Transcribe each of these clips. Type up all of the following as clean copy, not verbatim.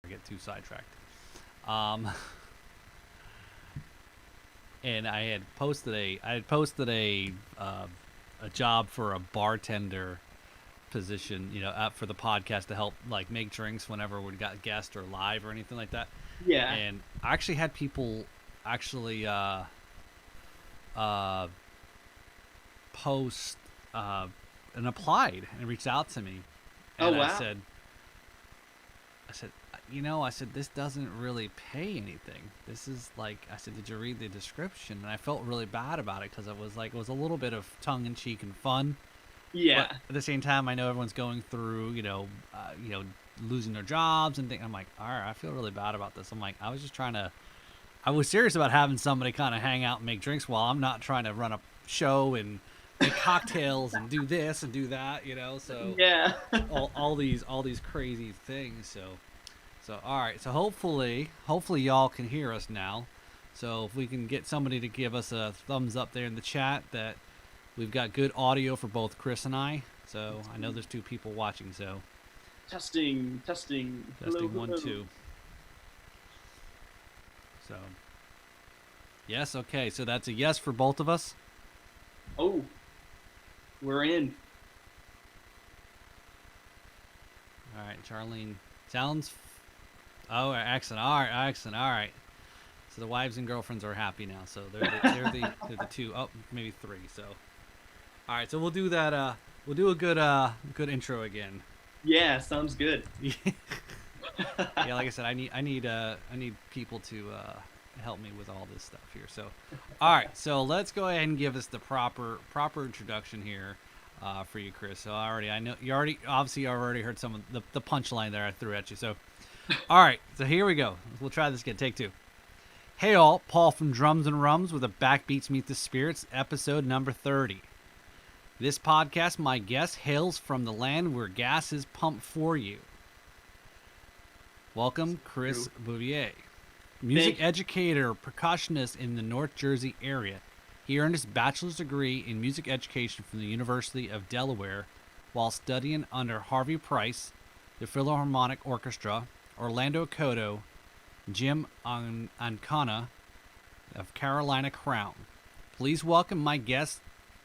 get too sidetracked. Um, and I had posted a job for a bartender position, for the podcast to help like make drinks whenever we got guests or live or anything like that. Yeah. And I actually had people actually uh, post and applied and reached out to me, Oh and I wow. said, I said this doesn't really pay anything. This is like I said, did you read the description? And I felt really bad about it because it was a little bit of tongue in cheek and fun, but Yeah. at the same time, I know everyone's going through, losing their jobs and things. I'm like, all right, I feel really bad about this. I'm like, I was serious about having somebody kind of hang out and make drinks while I'm not trying to run a show and make cocktails and do this and do that, So Yeah. all these crazy things. So all right. So hopefully y'all can hear us now. So if we can get somebody to give us a thumbs up there in the chat that we've got good audio for both Chris and I. So I know there's two people watching. So Testing, testing. Hello, testing one hello. two. So yes, okay. So that's a yes for both of us. Oh, we're in. All right, Charlene sounds. Oh, excellent. All right, excellent. All right. So the wives and girlfriends are happy now. So they're the two. Oh, maybe three. So all right. So we'll do that. We'll do a good intro again. Yeah, sounds good. Yeah, like I said, I need people to help me with all this stuff here. So, all right. So let's go ahead and give us the proper introduction here for you, Chris. So I know you already heard some of the punchline there I threw at you. So, all right. So here we go. We'll try this again. Take two. Hey all, Paul from Drums and Rums with a Backbeats Meet the Spirits, episode number 30. This podcast, my guest, hails from the land where gas is pumped for you. Welcome, Chris True. Bouvier, music Thank educator, percussionist in the North Jersey area. He earned his bachelor's degree in music education from the University of Delaware while studying under Harvey Price, the Philharmonic Orchestra, Orlando Cotto, Jim Ancona of Carolina Crown. Please welcome my guest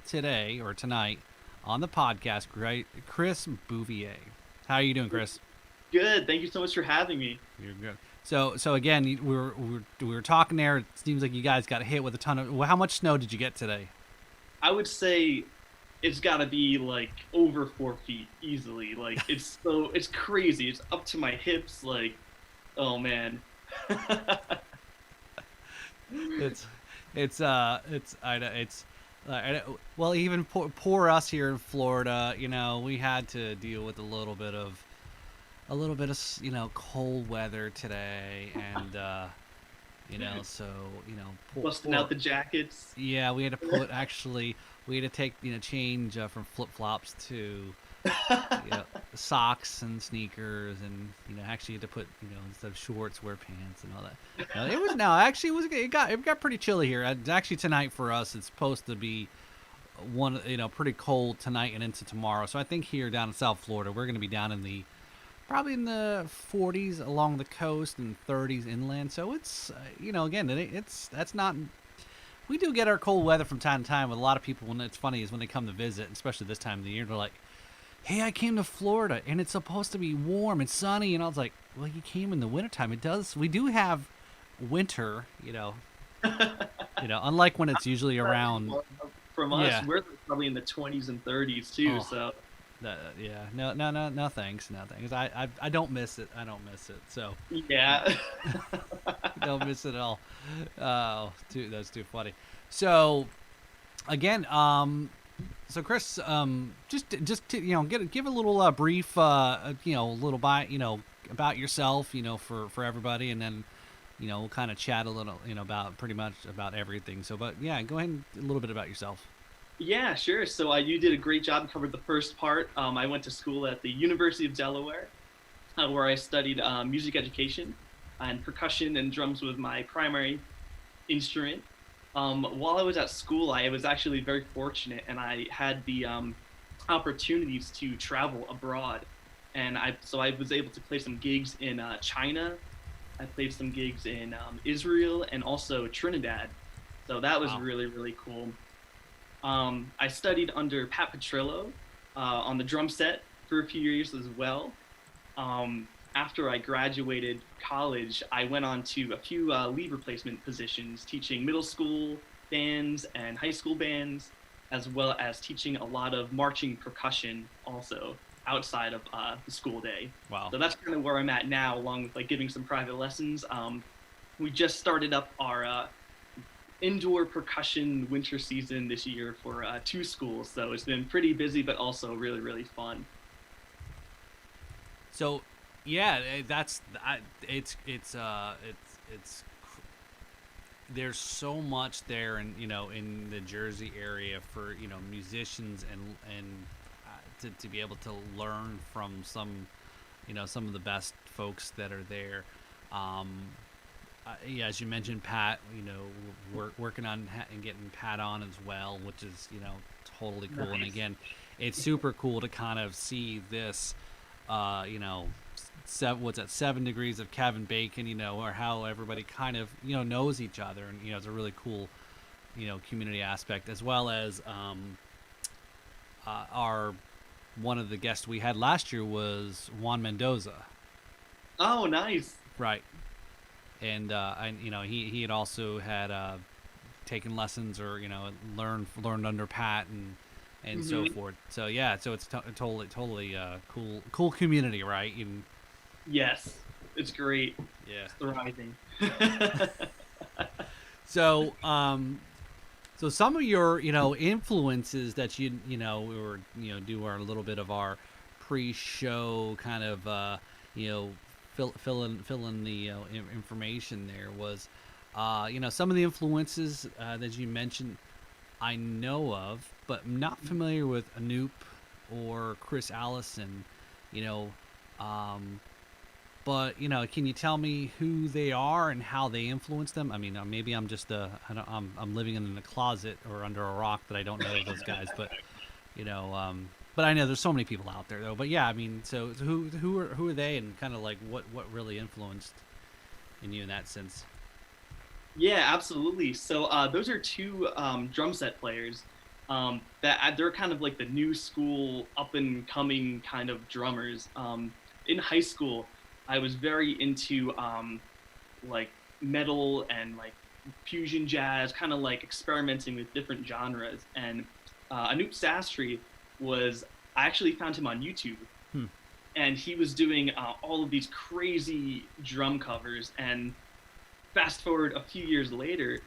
today or tonight on the podcast, Chris Bouvier. How are you doing, Chris? Good. Thank you so much for having me. You're good. So again, we were talking there. It seems like you guys got hit with a ton of. Well, how much snow did you get today? I would say it's got to be like over 4 feet easily. Like it's crazy. It's up to my hips. Like, oh man. It's well, even poor us here in Florida. We had to deal with a little bit of cold weather today, and so Busting poor out the jackets. yeah, we had to take change from flip flops to socks and sneakers, and actually had to put instead of shorts wear pants and all that. No, it was no actually it got pretty chilly here. Actually tonight for us it's supposed to be pretty cold tonight and into tomorrow. So I think here down in South Florida we're going to be down in the probably in the 40s along the coast and 30s inland. So it's again that's not. We do get our cold weather from time to time with a lot of people. When it's funny is when they come to visit, especially this time of the year, they're like, "Hey, I came to Florida and it's supposed to be warm and sunny." And I was like, "Well, you came in the wintertime. It does. We do have winter, unlike when it's usually around." From us, Yeah. we're probably in the 20s and 30s too. Oh, So yeah. No, no, no, no. Thanks, no thanks. I don't miss it. I don't miss it. So yeah. don't miss it at all. Oh, that's too funny. So again, so Chris, just to, give a little brief, little about yourself, for everybody, and then we'll kind of chat a little, about pretty much about everything. So, but yeah, go ahead and a little bit about yourself. Yeah, sure. So you did a great job and covered the first part. I went to school at the University of Delaware, where I studied music education and percussion and drums was my primary instrument. While I was at school, I was actually very fortunate, and I had the opportunities to travel abroad. and I was able to play some gigs in China. I played some gigs in Israel and also Trinidad. So that was Wow. really, really cool. I studied under Pat Petrillo on the drum set for a few years as well. After I graduated college, I went on to a few lead replacement positions, teaching middle school bands and high school bands, as well as teaching a lot of marching percussion also outside of the school day. Wow. So that's kind of where I'm at now, along with like giving some private lessons. We just started up our indoor percussion winter season this year for two schools, so it's been pretty busy, but also really, really fun. So, yeah, it's there's so much there, in in the Jersey area for musicians, and to be able to learn from some of the best folks that are there. Um, yeah, as you mentioned, Pat, working on and getting Pat on as well, which is totally cool. And Nice. again, it's super cool to kind of see this, you know, what's that, 7 degrees of Kevin Bacon, or how everybody kind of knows each other, and it's a really cool community aspect, as well as our one of the guests we had last year was Juan Mendoza, Oh, nice. right? And he had also had taken lessons, or learned under Pat, and so Hmm. forth. So yeah, so it's totally cool community, right? And Yes, it's great. yeah. It's thriving. So so some of your influences that we were do our little bit of our pre-show kind of you know fill in the information. There was some of the influences that you mentioned I know of, but I'm not familiar with Anoop or Chris Allison. You know, um, but can you tell me who they are and how they influence them? I mean, maybe I'm just I'm living in a closet or under a rock that I don't know those guys, but you know, um, but I know there's so many people out there though. But yeah, I mean, so who are they, and kind of like what really influenced in you in that sense? Yeah, absolutely. So those are two drum set players that they're kind of like the new school, up and coming kind of drummers. In high school, I was very into like metal and like fusion jazz, kind of like experimenting with different genres. And Anoop Sastry was, I actually found him on YouTube, Hmm. and he was doing all of these crazy drum covers. And fast forward a few years later,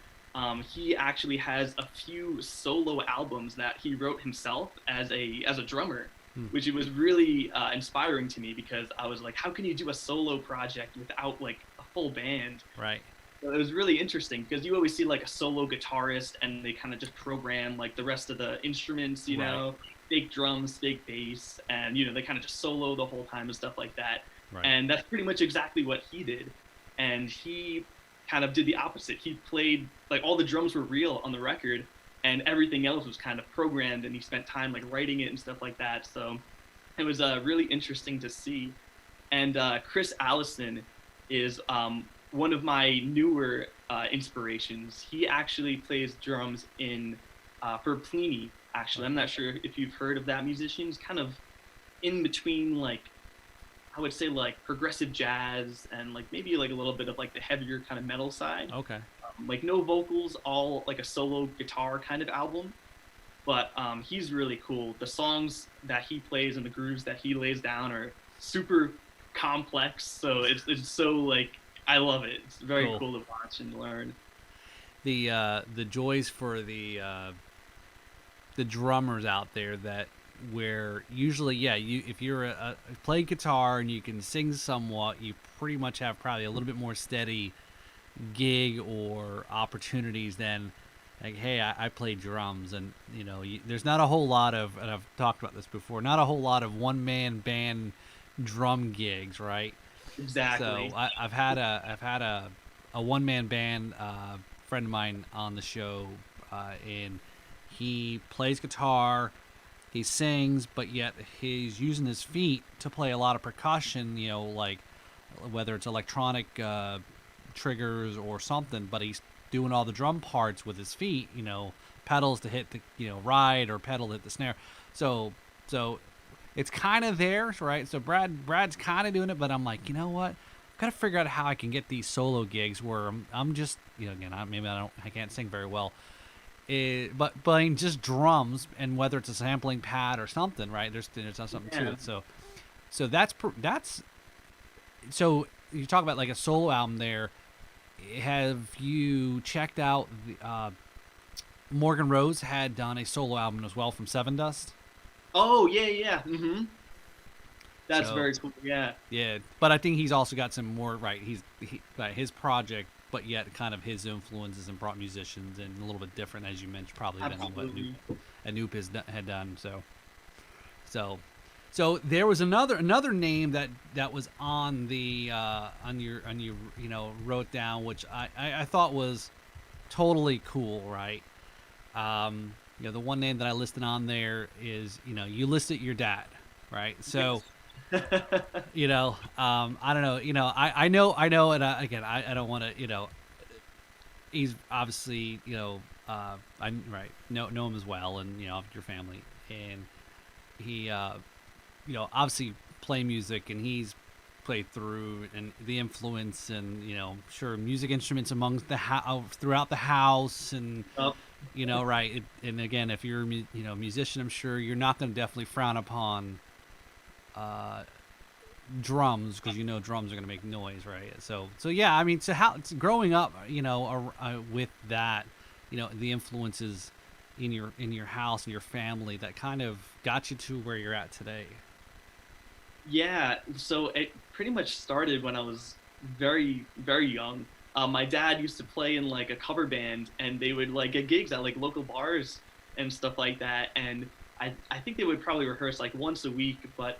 he actually has a few solo albums that he wrote himself as a drummer, Hmm. which it was really inspiring to me, because I was like, how can you do a solo project without like a full band? Right. So it was really interesting, because you always see like a solo guitarist and they kind of just program like the rest of the instruments, Right. fake drums, fake bass, and they kind of just solo the whole time and stuff like that. Right. And that's pretty much exactly what he did. And he kind of did the opposite. He played like all the drums were real on the record, and everything else was kind of programmed, and he spent time like writing it and stuff like that. So it was really interesting to see. And Chris Allison is one of my newer inspirations. He actually plays drums in for Pliny. Actually, I'm not sure if you've heard of that musician. He's kind of in between, like, I would say like progressive jazz and like maybe like a little bit of like the heavier kind of metal side. Okay. Like no vocals, all like a solo guitar kind of album. But he's really cool. The songs that he plays and the grooves that he lays down are super complex. So it's so like I love it. It's very Cool. cool to watch and learn. The joys for the drummers out there, that where usually, yeah, you if you're play guitar and you can sing somewhat, you pretty much have probably a little bit more steady gig or opportunities than like, hey, I play drums. And there's not a whole lot of, and I've talked about this before, not a whole lot of one man band drum gigs, right? So Exactly. I've had a one man band friend of mine on the show, and he plays guitar. he sings, but yet he's using his feet to play a lot of percussion. Like whether it's electronic triggers or something, but he's doing all the drum parts with his feet. Pedals to hit the ride or pedal to hit the snare. So it's kind of there, right? So Brad's kind of doing it, but I'm like, you know what? I've got to figure out how I can get these solo gigs where I'm just, again, I can't sing very well, but playing just drums, and whether it's a sampling pad or something, right? There's something to it. So that's so you talk about like a solo album there. Have you checked out the Morgan Rose had done a solo album as well from Seven Dust? Oh yeah. That's So, very cool. Yeah. Yeah, but I think he's also got some more, right. His project, but yet kind of his influences and brought musicians and a little bit different, as you mentioned, probably than what Anoop had done. So there was another name that was on the on your wrote down, which I thought was totally cool, right? The one name that I listed on there is you listed your dad, right? So. I don't know. I know, and again, I don't want to. He's obviously, I'm right. Know him as well, and your family, and he, obviously play music, and he's played through, and the influence, and sure, music instruments amongst throughout the house, and right. And again, if you're a musician, I'm sure you're not going to definitely frown upon drums, because drums are going to make noise, right? So yeah, I mean, so how it's growing up, with that, the influences in your house and your family that kind of got you to where you're at today. Yeah, so it pretty much started when I was very, very young. My dad used to play in like a cover band, and they would like get gigs at like local bars and stuff like that. And I think they would probably rehearse like once a week, but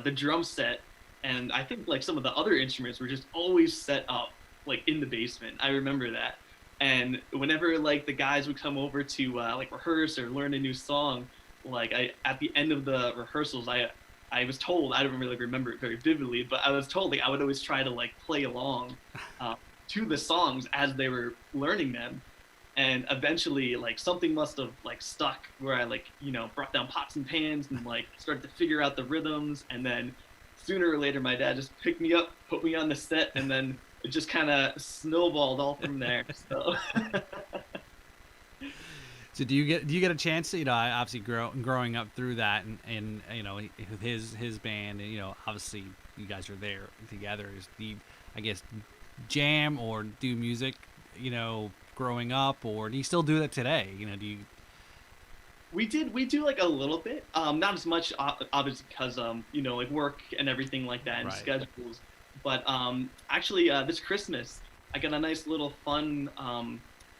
the drum set and I think like some of the other instruments were just always set up like in the basement. I remember that. And whenever like the guys would come over to like rehearse or learn a new song, like at the end of the rehearsals, I was told, I don't really remember it very vividly, but I was told like I would always try to like play along to the songs as they were learning them. And eventually like something must have like stuck where I like, brought down pots and pans and like started to figure out the rhythms. And then sooner or later, my dad just picked me up, put me on the set, and then it just kind of snowballed all from there. So. So do you get a chance to, obviously growing up through that and his band, and obviously you guys are there together, is I guess jam or do music, growing up, or do you still do that today? Do you? We do like a little bit, not as much obviously because like work and everything like that and right. schedules. But actually this Christmas I got a nice little fun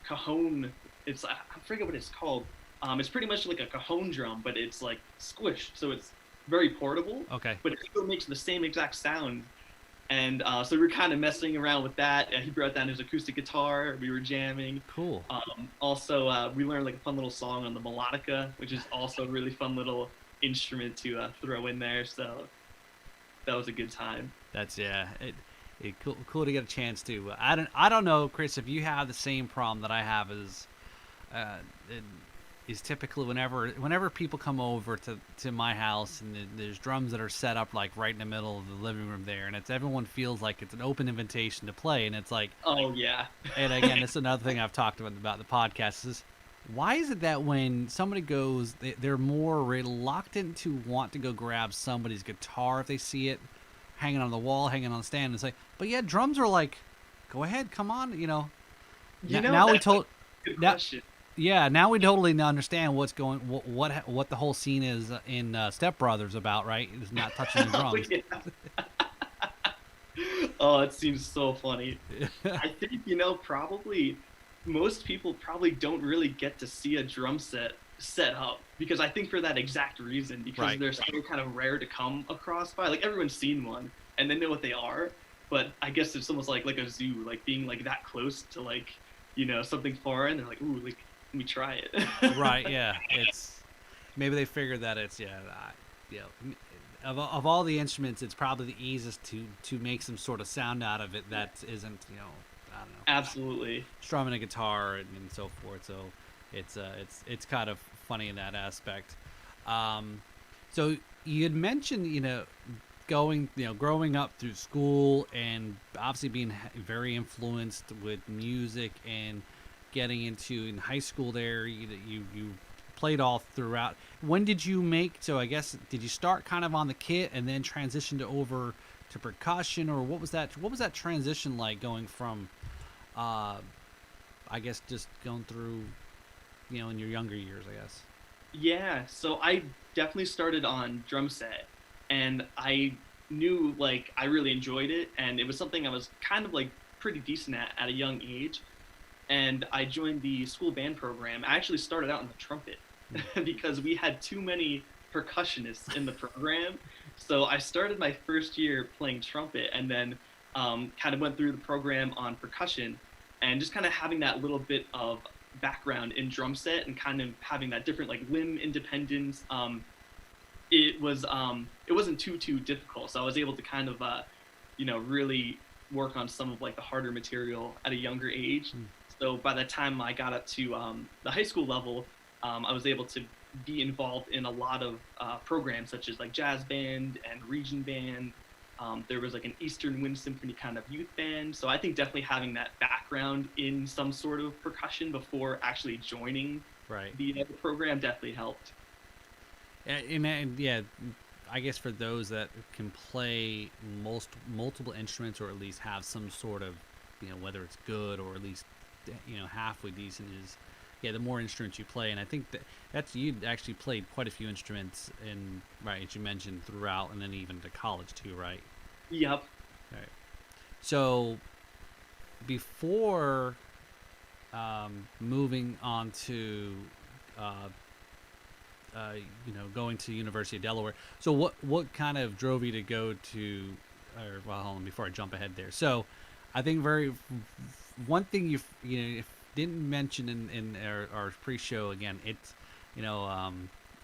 cajon. It's I forget what it's called. It's pretty much like a cajon drum, but it's like squished, so it's very portable. Okay. But it still makes the same exact sound. And so we were kind of messing around with that. He brought down his acoustic guitar. We were jamming. Cool. Also, we learned like a fun little song on the melodica, which is also a really fun little instrument to throw in there. So that was a good time. That's cool to get a chance to. I don't know, Chris, if you have the same problem that I have is typically whenever people come over to my house and there's drums that are set up like right in the middle of the living room there, and everyone feels like it's an open invitation to play, and it's like, oh yeah. And again, that's another thing I've talked about the podcast is, why is it that when somebody goes, they're more reluctant to want to go grab somebody's guitar if they see it hanging on the wall, hanging on the stand, and it's like, but yeah, drums are like, go ahead, come on, now we told good question. Yeah, now we totally understand what's going, what the whole scene is in Step Brothers about, right? It's not touching the drums. Oh, it seems so funny. I think probably most people probably don't really get to see a drum set up, because I think for that exact reason, because right. They're so kind of rare to come across by. Like everyone's seen one and they know what they are, but I guess it's almost like a zoo, like being like that close to like something foreign. They're like, ooh, like, let me try it. Right, yeah. maybe they figured that it's you know, of all the instruments, it's probably the easiest to make some sort of sound out of it that isn't, you know, I don't know, Absolutely. strumming a guitar and so forth. So it's kind of funny in that aspect. Um, so you had mentioned, you know, growing up through school and obviously being very influenced with music and getting into in high school there. You played all throughout. When did you make? So I guess did you start kind of on the kit and then transition to over to percussion, or what was that? What was that transition like going from? Uh, I guess just going through, you know, in your younger years, I guess. Yeah, so I definitely started on drum set, and I knew like I really enjoyed it, and it was something I was kind of like pretty decent at a young age. And I joined the school band program. I actually started out in the trumpet because we had too many percussionists in the program. So I started my first year playing trumpet, and then kind of went through the program on percussion, and just kind of having that little bit of background in drum set and kind of having that different like limb independence. It wasn't too difficult, so I was able to kind of really work on some of like the harder material at a younger age. Mm. So by the time I got up to the high school level, I was able to be involved in a lot of programs such as like jazz band and region band. There was like an Eastern Wind Symphony kind of youth band. So I think definitely having that background in some sort of percussion before actually joining Right. the program definitely helped. And yeah, I guess for those that can play multiple instruments or at least have some sort of, you know, whether it's good or at least, you know, halfway decent is, yeah, the more instruments you play. And I think that's you actually played quite a few instruments in, right, as you mentioned, throughout, and then even to college too, right? Yep. Right. So before moving on to uh, you know, going to University of Delaware. So what kind of drove you to go to, or well, hold on, before I jump ahead there. So I think one thing you know, if didn't mention in our pre-show again, it's, you know,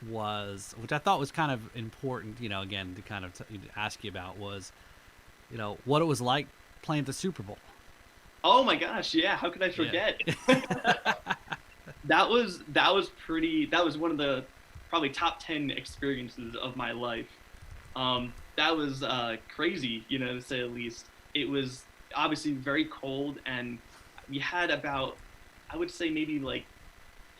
was, which I thought was kind of important, you know, again to kind of ask you about, was, you know, what it was like playing the Super Bowl. Oh my gosh, yeah, how could I Yeah. forget? That was one of the probably top 10 experiences of my life. That was crazy, you know, to say the least. It was obviously very cold, and we had about, I would say maybe like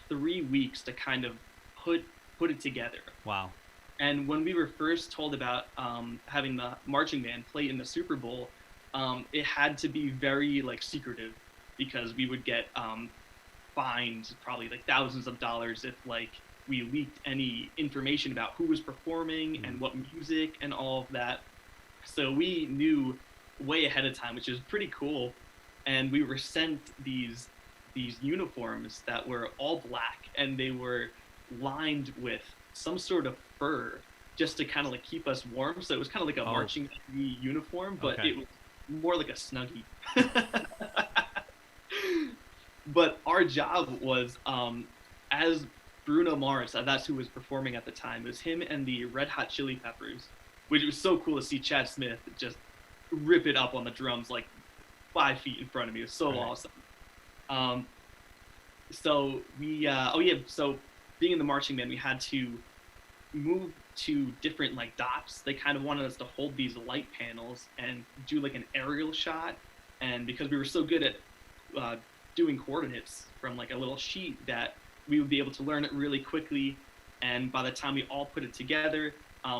3 weeks to kind of put it together. Wow. And when we were first told about having the marching band play in the Super Bowl, it had to be very like secretive because we would get fined probably like thousands of dollars if like we leaked any information about who was performing and what music and all of that. So we knew way ahead of time, which is pretty cool. And we were sent these uniforms that were all black, and they were lined with some sort of fur just to kind of like keep us warm. So it was kind of like a Oh, marching uniform, but okay. it was more like a snuggie. But our job was as Bruno Mars, that's who was performing at the time. It was him and the Red Hot Chili Peppers, which was so cool to see Chad Smith just rip it up on the drums like 5 feet in front of me. It was so Right. awesome. Um, so so being in the marching band, we had to move to different like dots. They kind of wanted us to hold these light panels and do like an aerial shot. And because we were so good at uh, doing coordinates from like a little sheet, that we would be able to learn it really quickly. And by the time we all put it together,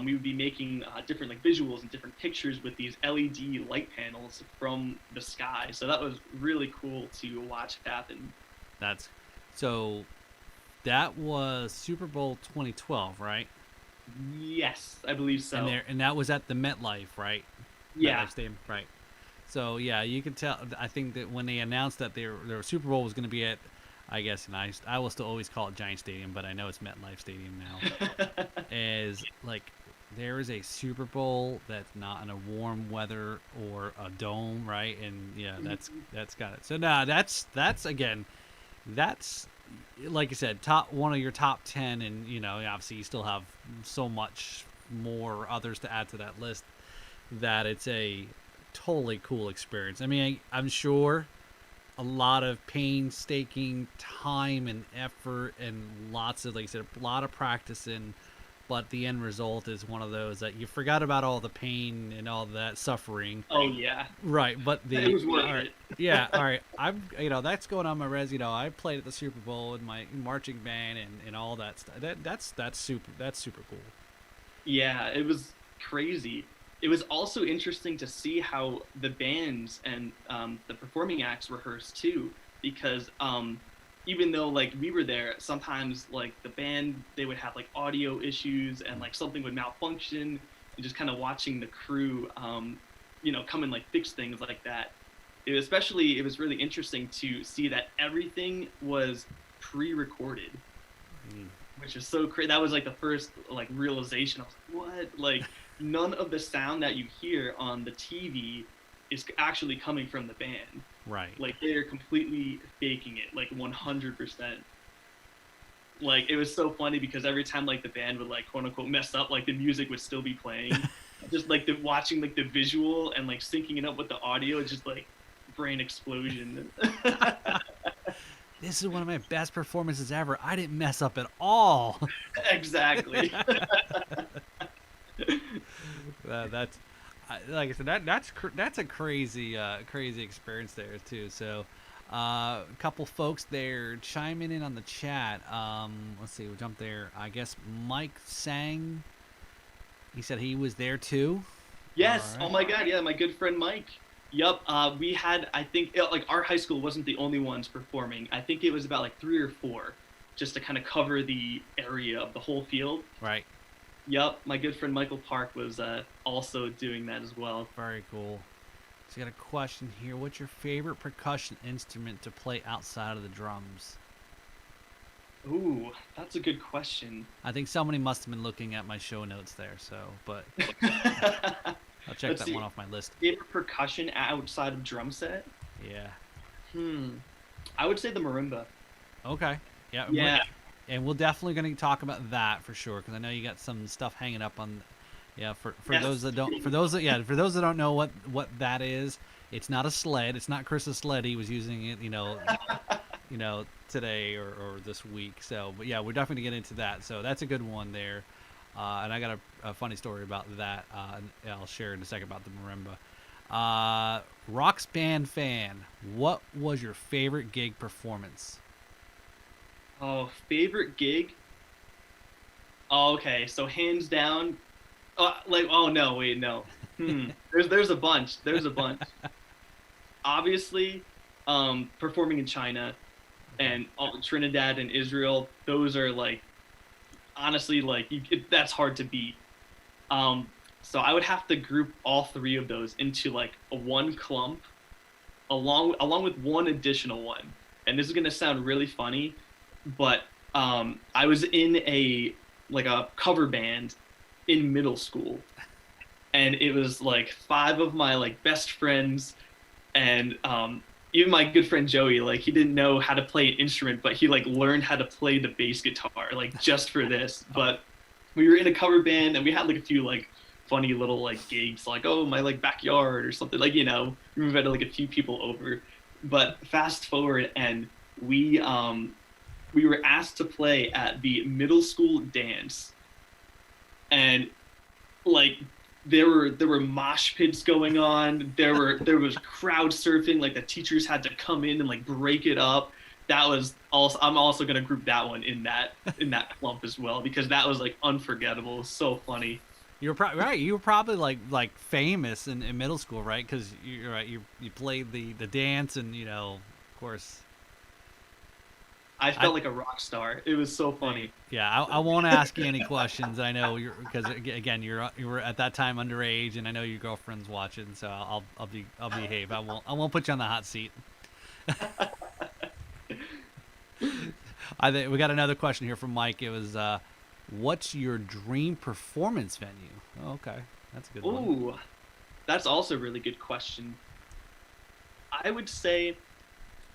we would be making different like visuals and different pictures with these LED light panels from the sky. So that was really cool to watch happen. That's so that was Super Bowl 2012, right? Yes, I believe And so. there, and that was at the MetLife, right? Yeah. MetLife Stadium, right? So yeah, you can tell. I think that when they announced that their Super Bowl was going to be at, I guess, and I will still always call it Giant Stadium, but I know it's MetLife Stadium now. Is like there is a Super Bowl that's not in a warm weather or a dome, right? And yeah, that's got it. So now that's again, that's like you said, top one of your top 10, and obviously you still have so much more others to add to that list, that it's a totally cool experience. I mean, I'm sure a lot of painstaking time and effort and lots of, like you said, a lot of practicing, but the end result is one of those that you forgot about all the pain and all that suffering. Oh yeah, Right, but it the was worth all right, it. yeah, all right. I'm that's going on my res. I played at the Super Bowl in my marching band and all that stuff. That's super cool. Yeah, it was crazy. It was also interesting to see how the bands and the performing acts rehearsed too, because even though like we were there, sometimes like the band they would have like audio issues and like something would malfunction, and just kind of watching the crew, come and like fix things like that. It was really interesting to see that everything was pre-recorded, Mm. which is so crazy. That was like the first like realization. I was like, what? Like none of the sound that you hear on the TV is actually coming from the band. Right. Like they are completely faking it, like 100%. Like it was so funny because every time like the band would like quote unquote mess up, like the music would still be playing. Just like the watching like the visual and like syncing it up with the audio, it's just like brain explosion. This is one of my best performances ever. I didn't mess up at all. Exactly. That's like I said. That's a crazy experience there too. So, a couple folks there chiming in on the chat. Let's see. We'll jump there. I guess Mike Sang. He said he was there too. Yes. All Oh right. my God. Yeah. My good friend Mike. Yup. We had, I think, like our high school wasn't the only ones performing. I think it was about like three or four, just to kind of cover the area of the whole field. Right. Yup. My good friend Michael Park was also doing that as well. Very cool. So, I got a question here. What's your favorite percussion instrument to play outside of the drums? Ooh, that's a good question. I think somebody must have been looking at my show notes there. So, but I'll check Let's that see. one off my list. Favorite percussion outside of drum set? Yeah. Hmm. I would say the marimba. Okay. Yeah. Yeah. And we're definitely going to talk about that for sure, because I know you got some stuff hanging up on. Yeah. For Yes. those that don't, for those that don't know what that is, it's not a sled. It's not Chris's sled. He was using it, today or this week. So, but yeah, we're definitely gonna get into that. So that's a good one there. And I got a funny story about that. And I'll share in a second about the marimba. Rock's band fan. What was your favorite gig performance? Oh, favorite gig? Oh, okay, so hands down, oh no, wait, no. There's a bunch. There's a bunch. Obviously, performing in China and Trinidad and Israel, those are like honestly like that's hard to beat. So I would have to group all three of those into like a one clump, along with one additional one. And this is gonna sound really funny, but I was in a cover band in middle school, and it was like five of my like best friends, and even my good friend Joey, like he didn't know how to play an instrument, but he like learned how to play the bass guitar like just for this. But we were in a cover band and we had like a few like funny little like gigs, like oh my like backyard or something, like we invited like a few people over. But fast forward and we were asked to play at the middle school dance, and like there were mosh pits going on. There was crowd surfing. Like the teachers had to come in and like break it up. That was also I'm also gonna group that one in that clump as well, because that was like unforgettable. It was so funny. You were right. You were probably like famous in middle school, right? Because you're right. You played the dance, and of course. I felt like a rock star. It was so funny. Yeah, I won't ask you any questions. I know you're because again you were at that time underage, and I know your girlfriend's watching, so I'll behave. I won't put you on the hot seat. I think we got another question here from Mike. It was, what's your dream performance venue? Oh, okay, that's a good one. Ooh, that's also a really good question. I would say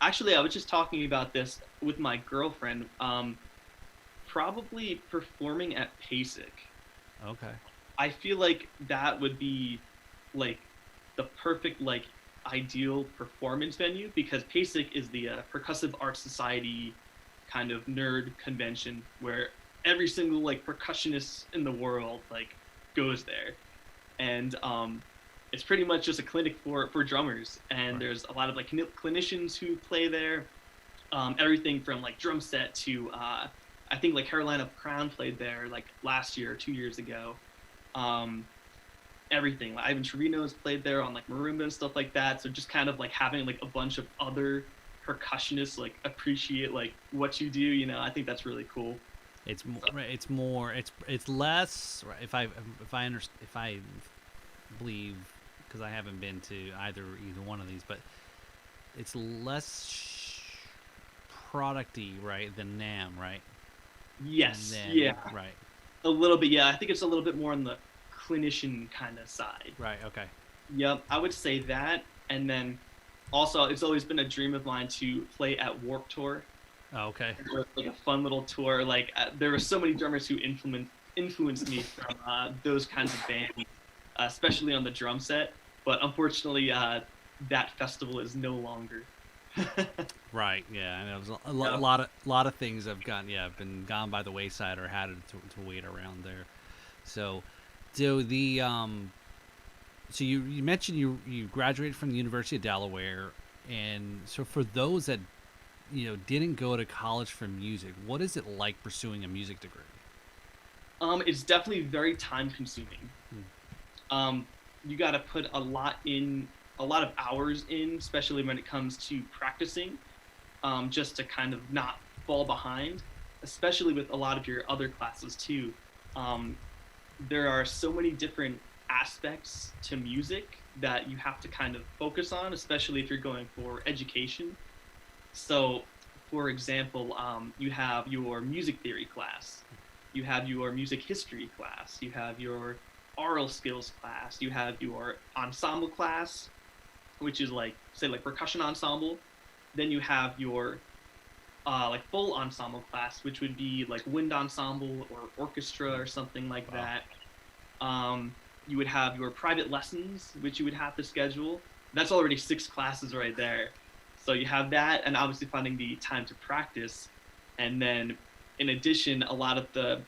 Actually, I was just talking about this with my girlfriend. Probably performing at PASIC. Okay. I feel like that would be like the perfect like ideal performance venue because PASIC is the Percussive Arts Society kind of nerd convention where every single like percussionist in the world like goes there, and it's pretty much just a clinic for drummers. And Right. there's a lot of like clinicians who play there. Everything from like drum set to I think like Carolina Crown played there like last year or 2 years ago. Um, Everything. Like Ivan Trevino's played there on like marimba and stuff like that. So just kind of like having like a bunch of other percussionists like appreciate like what you do. I think that's really cool. It's more. So, It's more. It's less. Right, if I believe, because I haven't been to either one of these, but it's less producty, right, than Nam, right? And yes, then yeah, right, a little bit. Yeah, I think it's a little bit more on the clinician kind of side. right, okay, Yep, I would say that. And then also, it's always been a dream of mine to play at Warp Tour. oh, okay, It was like a fun little tour. Like there were so many drummers who influenced me from those kinds of bands, especially on the drum set. But unfortunately, that festival is no longer. right, yeah. And it was a Yeah. lot of things have been gone by the wayside or had to wait around there. So, so the so you mentioned you graduated from the University of Delaware, and so for those that didn't go to college for music, what is it like pursuing a music degree? It's definitely very time consuming. Hmm. Um, you got to put a lot of hours in, especially when it comes to practicing, just to kind of not fall behind, especially with a lot of your other classes too. Um, there are so many different aspects to music that you have to kind of focus on, especially if you're going for education. So, for example, you have your music theory class, you have your music history class, you have your oral skills class, you have your ensemble class, which is like, say, like percussion ensemble. Then you have your like full ensemble class, which would be like wind ensemble or orchestra or something like Wow. that. You would have your private lessons, which you would have to schedule. That's already 6 classes right there. So you have that, and obviously finding the time to practice. And then, in addition, a lot of the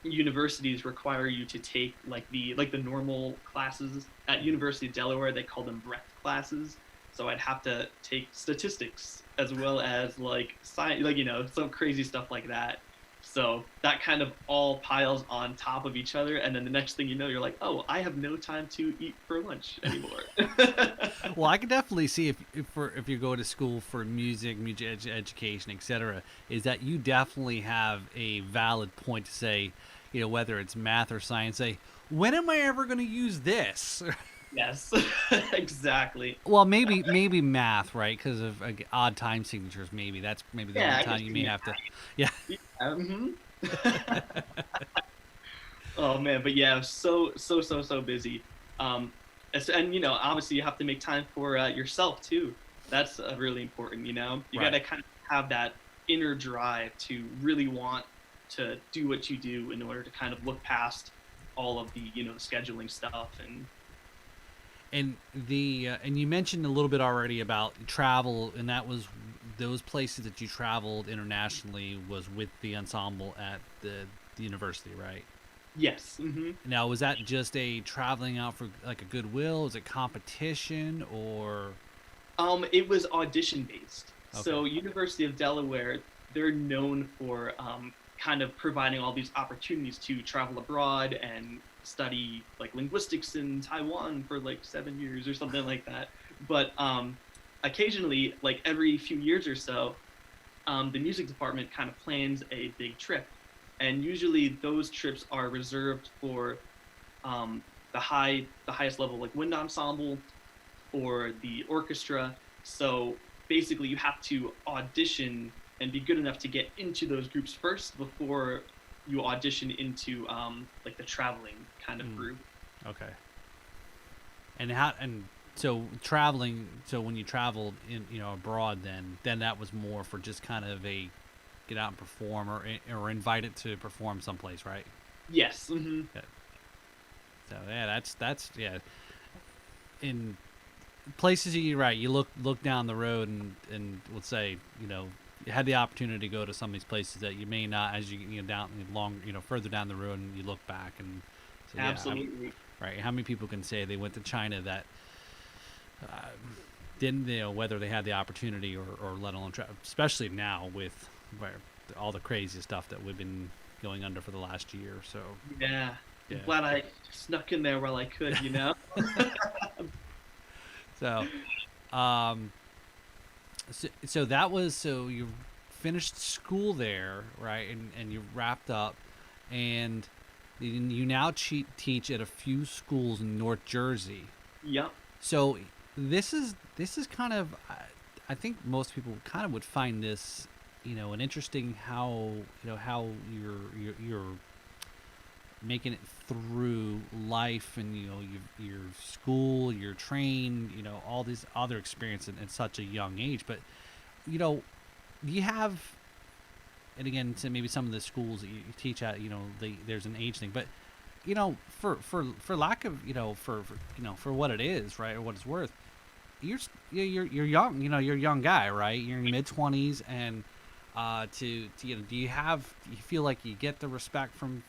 universities require you to take like the normal classes at University of Delaware. They call them breadth classes. So I'd have to take statistics as well as like science, like some crazy stuff like that. So that kind of all piles on top of each other, and then the next thing you know, you're like, oh, I have no time to eat for lunch anymore. Well, I can definitely see if you go to school for music education, etc., is that you definitely have a valid point to say, whether it's math or science. Say, when am I ever going to use this? Yes, exactly. Well, maybe math, right? Because of odd time signatures. Maybe the Yeah, only I can time you may see have to. Yeah. it. Yeah, oh man, but yeah, so busy. And obviously you have to make time for yourself too. That's really important. You got Right. to kind of have that inner drive to really want to do what you do in order to kind of look past all of the scheduling stuff and And you mentioned a little bit already about travel, and that was those places that you traveled internationally was with the ensemble at the university, right? yes. Now, was that just a traveling out for like a goodwill? Is it competition or It was audition based. okay? So University of Delaware, they're known for kind of providing all these opportunities to travel abroad and study like linguistics in Taiwan for like 7 years or something like that. But occasionally, like every few years or so, the music department kind of plans a big trip, and usually those trips are reserved for the highest level, like wind ensemble or the orchestra. So basically, you have to audition and be good enough to get into those groups first before you audition into like the traveling kind of Mm, group. okay. And how and so traveling, so when you traveled in, abroad, then that was more for just kind of a get out and perform, or invited to perform someplace, right? Yes. Hmm. Yeah. So yeah, that's yeah. In places, you're right. You look down the road, and let's say, you had the opportunity to go to some of these places that you may not, as down long, further down the road, and you look back and say, yeah, Absolutely. right. How many people can say they went to China that uh, didn't, whether they had the opportunity, or let alone try, especially now with where all the crazy stuff that we've been going under for the last year. So Yeah. I'm yeah. glad I snuck in there while I could, you know? So um, so that was, so you finished school there, right? And you wrapped up, and you now teach at a few schools in North Jersey. Yep. So this is kind of, I think most people kind of would find this, an interesting, how you're making it through life, and your school, your train, all these other experience at such a young age. But you know you have, and again, to maybe some of the schools that you teach at, there's an age thing, but for lack of, for what it is, right, or what it's worth, you're young, you're a young guy, right? You're in your mid 20s, and do you feel like you get the respect from,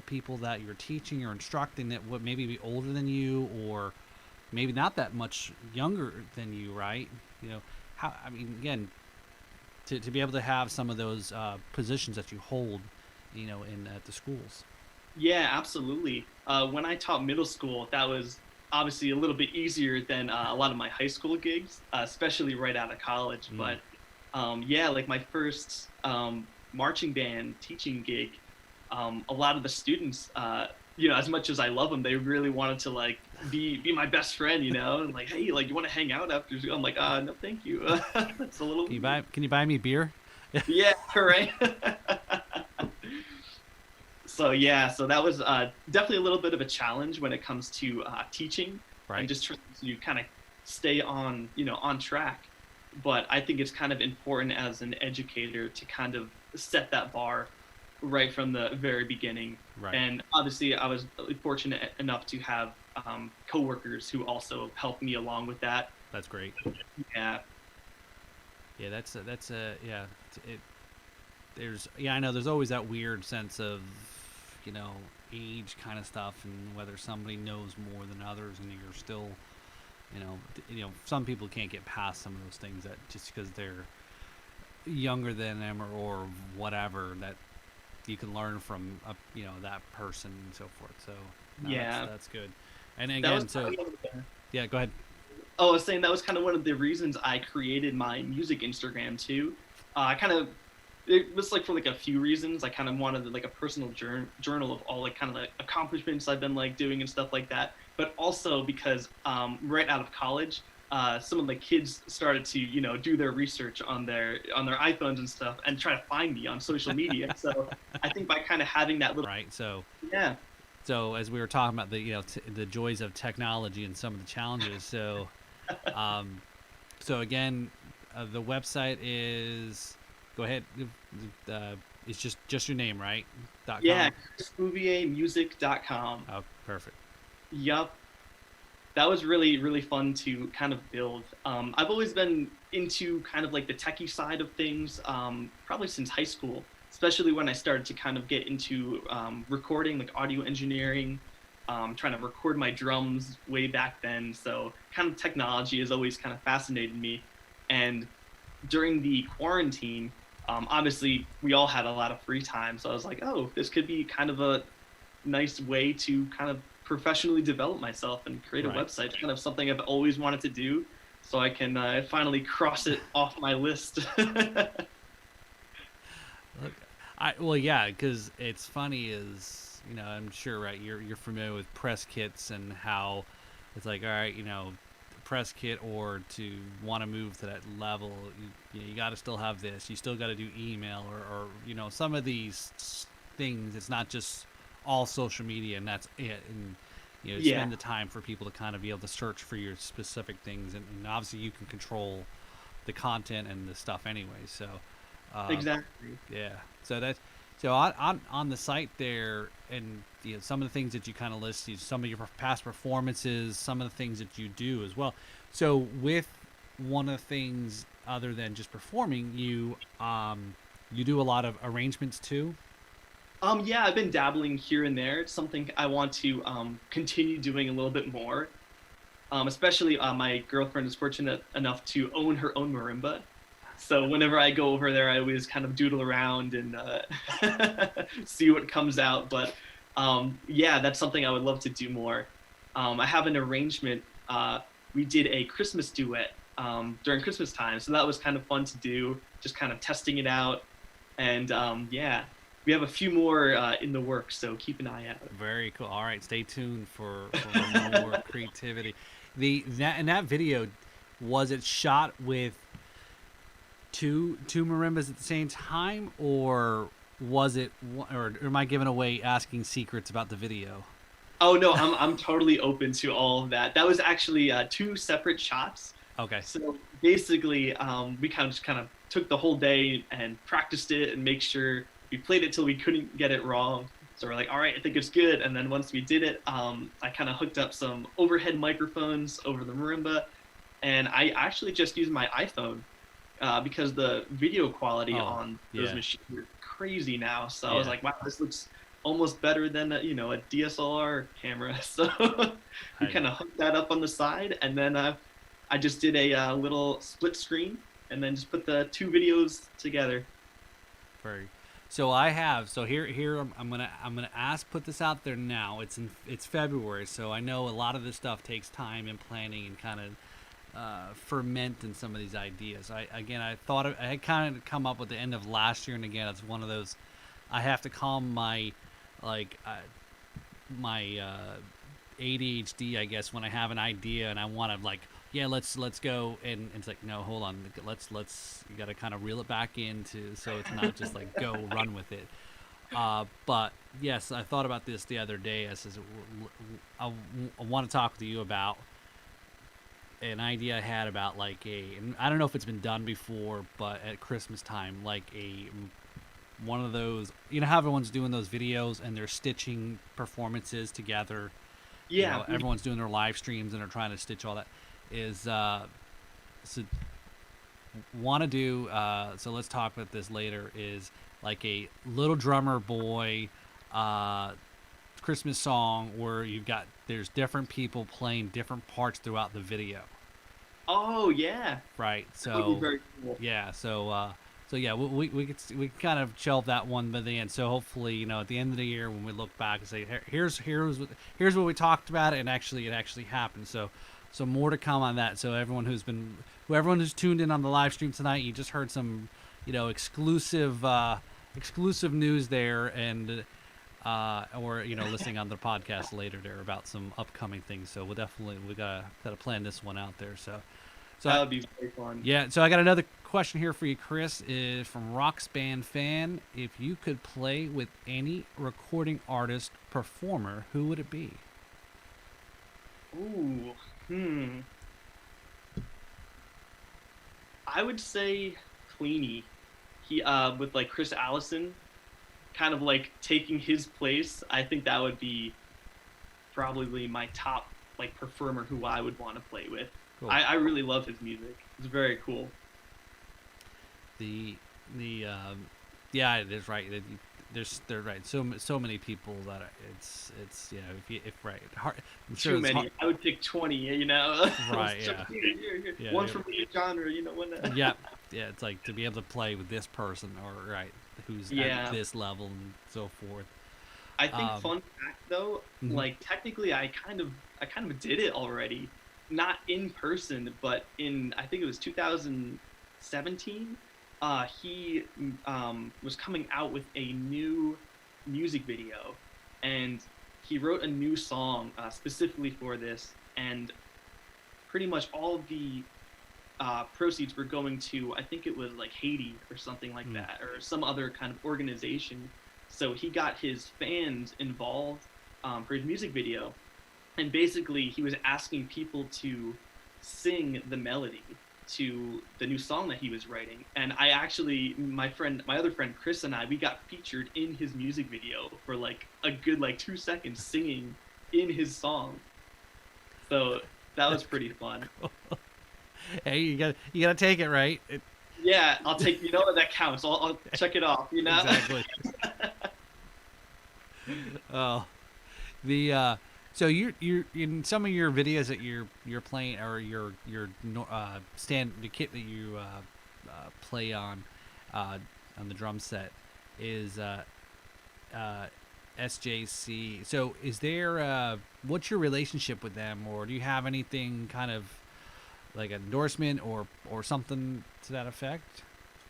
people that you're teaching or instructing that would maybe be older than you, or maybe not that much younger than you, right? you know how, I mean, again, to be able to have some of those positions that you hold, in at the schools. Yeah, absolutely. When I taught middle school, that was obviously a little bit easier than a lot of my high school gigs, especially right out of college. Mm. But yeah, like my first marching band teaching gig, a lot of the students, as much as I love them, they really wanted to like be my best friend, and like, hey, like you want to hang out after school? I'm like, no, thank you. That's a little weird. Can you buy me beer? Yeah, right. So yeah, so that was definitely a little bit of a challenge when it comes to teaching and Right. just trying to kind of stay on, on track. But I think it's kind of important as an educator to kind of set that bar right from the very beginning. Right. And obviously, I was fortunate enough to have coworkers who also helped me along with that. That's great. Yeah, Yeah, that's a yeah. It there's yeah, I know there's always that weird sense of, you know age kind of stuff, and whether somebody knows more than others, and you're still, some people can't get past some of those things, that just because they're younger than them, or whatever, that you can learn from that person and so forth. So no, yeah. that's good. And That was again, so kind of one of the yeah, go ahead. Oh, I was saying that was kind of one of the reasons I created my music Instagram too. I kind of it was like for like a few reasons. I kind of wanted like a personal journal of all like kind of the accomplishments I've been like doing and stuff like that. But also because right out of college, some of the kids started to do their research on their iPhones and stuff and try to find me on social media. So I think by kind of having that little Right. So yeah as we were talking about the, the joys of technology and some of the challenges. Um, so again, the website is, go ahead. It's just your name, right? yeah .com. chrisbouviermusic.com. Oh, perfect. Yup. That was really really fun to kind of build. I've always been into kind of like the techie side of things, probably since high school, especially when I started to kind of get into recording, like audio engineering, trying to record my drums way back then. So kind of technology has always kind of fascinated me. And during the quarantine, obviously we all had a lot of free time. So I was like, oh, this could be kind of a nice way to kind of professionally develop myself and create a Right. website. Kind of something I've always wanted to do, so I can finally cross it off my list. Look, well, yeah, because it's funny is, I'm sure, right, you're familiar with press kits, and how it's like, all right, press kit, or to want to move to that level, you got to still have this, you still got to do email, or some of these things. It's not just all social media, and that's it. And Yeah, spend the time for people to kind of be able to search for your specific things, and obviously you can control the content and the stuff anyway. So, uh, exactly. yeah. So that's so on the site there, and some of the things that you kind of list, some of your past performances, some of the things that you do as well. So with one of the things other than just performing, you do a lot of arrangements too. Yeah, I've been dabbling here and there. It's something I want to continue doing a little bit more. Especially my girlfriend is fortunate enough to own her own marimba. So whenever I go over there, I always kind of doodle around and see what comes out. But yeah, that's something I would love to do more. I have an arrangement. We did a Christmas duet during Christmas time, so that was kind of fun to do. Just kind of testing it out, and yeah, we have a few more in the works, so keep an eye out. Very cool. All right, stay tuned for more creativity. That video, was it shot with two marimbas at the same time, or was it, or am I giving away asking secrets about the video? Oh no, I'm totally open to all of that. That was actually two separate shots. Okay. So basically, we kind of took the whole day and practiced it and make sure we played it till we couldn't get it wrong. So we're like, all right, I think it's good. And then once we did it, I kind of hooked up some overhead microphones over the marimba, and I actually just used my iPhone because the video quality Oh, on those yeah, machines are crazy now. So I was yeah. like, wow, this looks almost better than a DSLR camera. So we I kind of hooked that up on the side, and then I just did a little split screen, and then just put the two videos together. very. So I have. So here I'm gonna ask. Put this out there now. It's February, so I know a lot of this stuff takes time and planning and kind of fermenting some of these ideas. I thought I had kind of come up with the end of last year, and again, it's one of those. I have to calm my like my ADHD, I guess, when I have an idea and I want to like, yeah, let's go, and it's like, no, hold on, let's you got to kind of reel it back into, so it's not just like go run with it. But yes, I thought about this the other day. I says I want to talk with you about an idea I had about like and I don't know if it's been done before, but at Christmas time, like one of those, how everyone's doing those videos and they're stitching performances together. Yeah. Everyone's doing their live streams and they're trying to stitch all that. Is so want to do. So let's talk about this later. Is like a little drummer boy Christmas song where there's different people playing different parts throughout the video. Oh yeah. Right. That would be So very cool. yeah. So yeah, we could kind of shelve that one by the end. So hopefully, at the end of the year when we look back and say, here's what we talked about, and it actually happened. So more to come on that. So everyone who's tuned in on the live stream tonight, you just heard some, exclusive news there, and or listening on the podcast later there about some upcoming things. So we gotta plan this one out there. So That would be very fun. yeah, so I got another question here for you, Chris, is from Roxband Fan. If you could play with any recording artist performer, who would it be? Ooh. I would say Cleany. He with like Chris Allison, kind of like taking his place. I think that would be probably my top like performer who I would want to play with. Cool. I really love his music. It's very cool. The yeah, it is right. They're right. So many people that it's if right. I'm sure Too it's many. hard. I would pick 20. Right. So Yeah. here. Yeah. One Yeah. from each genre. When. Yeah. Yeah. It's like to be able to play with this person or right who's Yeah. at this level and so forth. I think Um, fun fact though, mhm. like technically I kind of did it already, not in person, but in I think it was 2017. He was coming out with a new music video, and he wrote a new song specifically for this, and pretty much all of the proceeds were going to, I think it was like Haiti or something like that, or some other kind of organization. So he got his fans involved for his music video, and basically he was asking people to sing the melody to the new song that he was writing. And I actually, my other friend Chris and I, we got featured in his music video for like a good like 2 seconds singing in his song. So that was pretty fun. Hey, you gotta take it, right? Yeah, I'll take, you know what, that counts. I'll check it off, you know? Exactly. Oh, the so you're in some of your videos that you're playing, or the kit that you play on the drum set is SJC. So is there what's your relationship with them, or do you have anything kind of like an endorsement or something to that effect?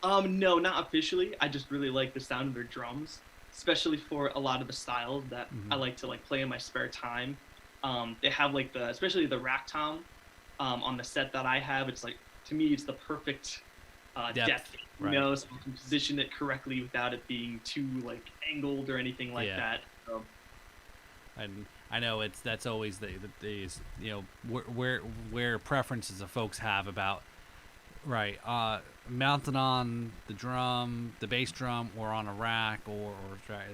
No, not officially. I just really like the sound of their drums, especially for a lot of the styles that I like to like play in my spare time. They have like especially the rack tom on the set that I have. It's like, to me, it's the perfect depth, right. you know, so you can position it correctly without it being too like angled or anything like that. So. And I know that's always the you know where preferences of folks have about right mounted on the drum, the bass drum, or on a rack, or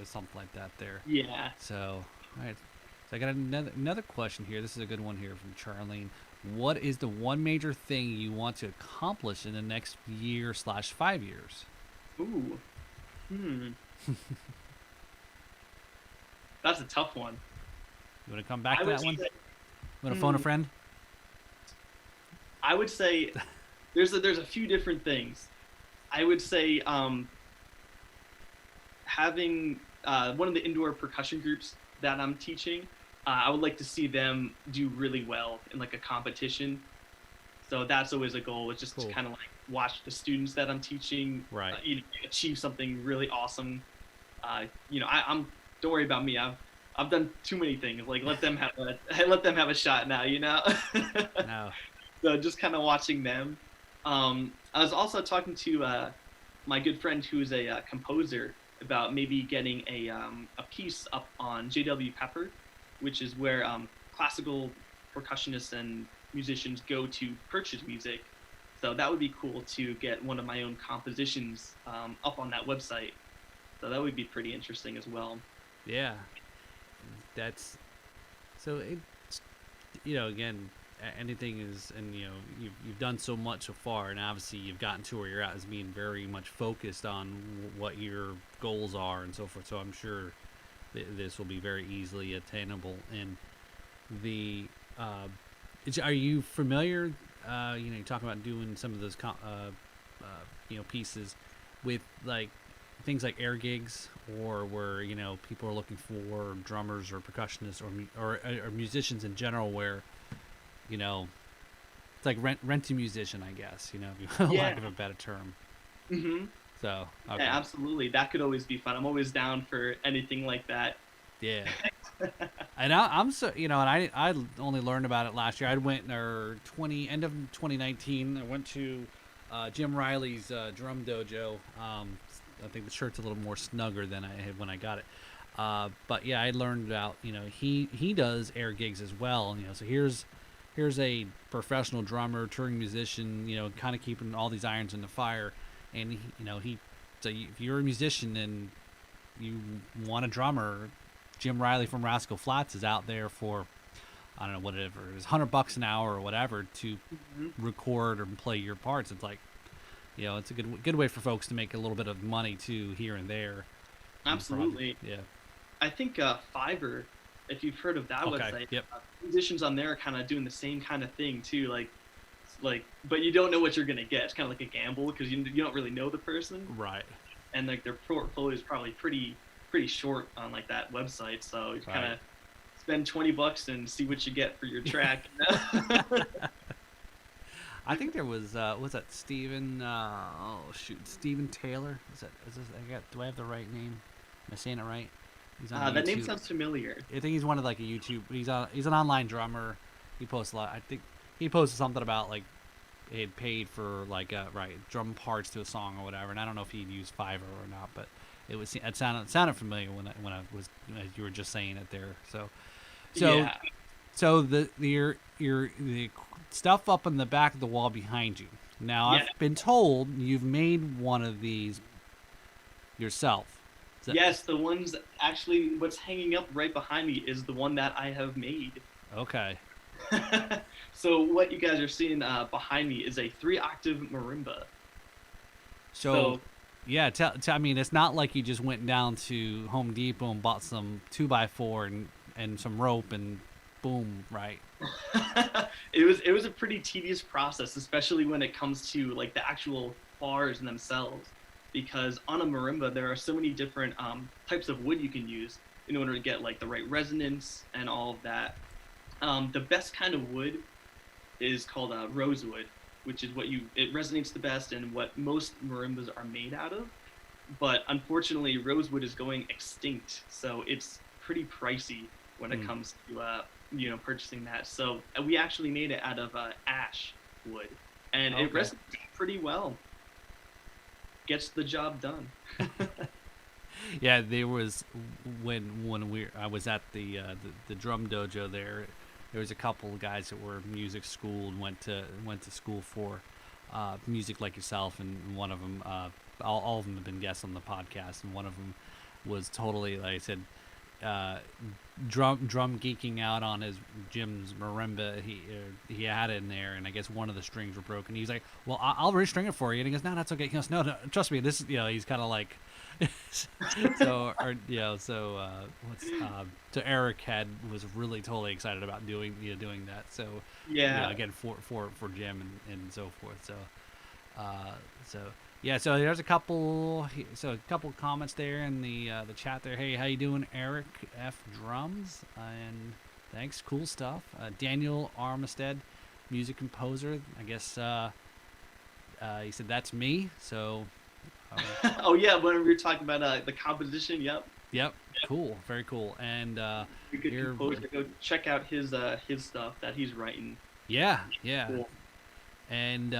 something like that there. Yeah. So all right, so I got another question here. This is a good one here from Charlene. What is the one major thing you want to accomplish in the next year/5 years? Ooh. That's a tough one. You want to come back to that one? You want to phone a friend? I would say there's a few different things. I would say having one of the indoor percussion groups that I'm teaching, I would like to see them do really well in like a competition. So that's always a goal, is just cool. to kind of like watch the students that I'm teaching achieve something really awesome. You know, I'm don't worry about me. I've done too many things. Like let them have a shot now. You know. No. So just kind of watching them. I was also talking to my good friend who's a composer about maybe getting a piece up on JW Pepper, which is where classical percussionists and musicians go to purchase music. So that would be cool to get one of my own compositions up on that website. So that would be pretty interesting as well. Yeah, that's so. It's, you know, again, anything is, and you know, you've done so much so far, and obviously you've gotten to where you're at as being very much focused on what your goals are and so forth. So I'm sure this will be very easily attainable. And the are you familiar? You know, you talk about doing some of those you know, pieces with like things like air gigs, or where, you know, people are looking for drummers or percussionists or musicians in general, where, you know, it's like rent a musician, I guess, you know, lack of a better term. So okay. Yeah, absolutely, that could always be fun. I'm always down for anything like that. Yeah. And I'm so, you know, and I only learned about it last year. I went end of 2019. I went to Jim Riley's drum dojo. I think the shirt's a little more snugger than I had when I got it. But yeah, I learned about, you know, he does air gigs as well. You know, so here's a professional drummer, touring musician, you know, kind of keeping all these irons in the fire. And so if you're a musician and you want a drummer, Jim Riley from Rascal Flatts is out there for, I don't know, whatever it is, $100 an hour or whatever to record or play your parts. It's like, you know, it's a good way for folks to make a little bit of money too, here and there. Absolutely. Yeah. I think Fiverr, if you've heard of that website, yep. Musicians on there are kind of doing the same kind of thing too. Like, but you don't know what you're gonna get. It's kind of like a gamble, because you don't really know the person. Right. And like their portfolio is probably pretty short on like that website. So you kind of spend $20 and see what you get for your track. You know? I think there was that Steven? Steven Taylor. Do I have the right name? Am I saying it right? He's on that name sounds familiar. I think he's one of like a YouTube. He's an online drummer. He posts a lot. I think he posted something about like he had paid for like drum parts to a song or whatever. And I don't know if he'd used Fiverr or not, but it sounded familiar when I was, as you were just saying it there. So yeah. So the stuff up in the back of the wall behind you. Now Yeah. I've been told you've made one of these yourself. Yes, the ones actually, what's hanging up right behind me is the one that I have made. Okay. So what you guys are seeing behind me is a 3-octave marimba. So, yeah, I mean, it's not like you just went down to Home Depot and bought some 2x4 and some rope and boom, right? It was a pretty tedious process, especially when it comes to like the actual bars themselves, because on a marimba there are so many different types of wood you can use in order to get like the right resonance and all of that. The best kind of wood is called rosewood, which is it resonates the best and what most marimbas are made out of. But unfortunately, rosewood is going extinct, so it's pretty pricey when it comes to purchasing that. So we actually made it out of ash wood, and it resonates pretty well. Gets the job done. Yeah, there was when I was at the drum dojo there. There was a couple of guys that were music school and went to school for music like yourself, and one of them, all of them have been guests on the podcast, and one of them was totally, like I said, drum geeking out on his Jim's marimba. He had it in there, and I guess one of the strings were broken. He's like, "Well, I'll restring it for you," and he goes, "No, that's okay." He goes, "No, trust me, this is," he's kind of like. So Eric was really totally excited about doing that. So again for Jim and so forth. So there's a couple comments there in the chat there. Hey, how you doing, Eric F Drums? And thanks, cool stuff. Daniel Armistead, music composer. I guess he said that's me. So. Oh yeah, when we were talking about the composition, Yep. Cool. Very cool. And good composer. Go check out his stuff that he's writing. Yeah. Cool. And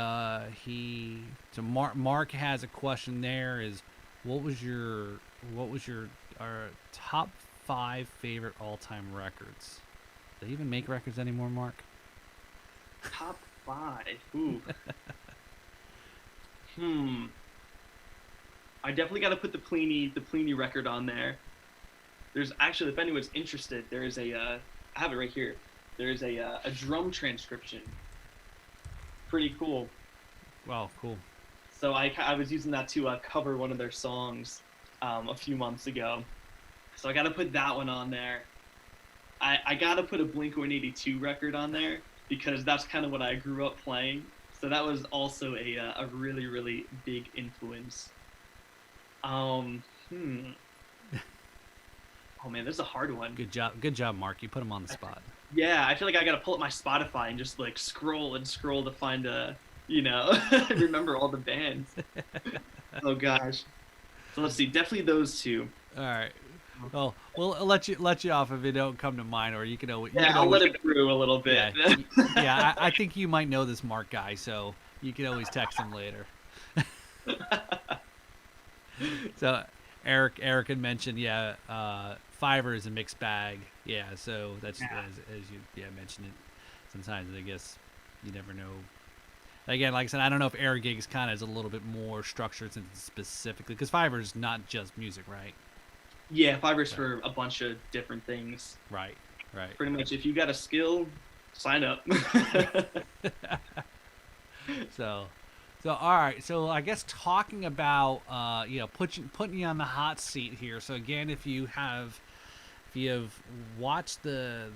Mark has a question there. Is what was your top 5 favorite all-time records? Do they even make records anymore, Mark? Top 5. Ooh. I definitely got to put the Pliny record on there. There's actually, if anyone's interested, there is I have it right here. There is a drum transcription. Pretty cool. Wow, cool. So I was using that to cover one of their songs a few months ago. So I got to put that one on there. I got to put a Blink-182 record on there because that's kind of what I grew up playing. So that was also a really, really big influence. Oh man, this is a hard one. Good job, Mark. You put him on the spot. Yeah, I feel like I gotta pull up my Spotify and just like scroll to find remember all the bands. Oh gosh. So let's see, definitely those two. All right. Well, we'll let you off if it don't come to mind, or you can always. I'll let it through a little bit. Yeah, I think you might know this Mark guy, so you can always text him later. So Eric had mentioned, Fiverr is a mixed bag. Yeah, so that's as you mentioned it. Sometimes I guess you never know. Again, like I said, I don't know if Air Gigs kind of is a little bit more structured specifically because Fiverr is not just music, right? Yeah, Fiverr's for a bunch of different things. Right. Pretty much, if you got a skill, sign up. So all right. So I guess talking about putting you on the hot seat here. So again, if you have watched the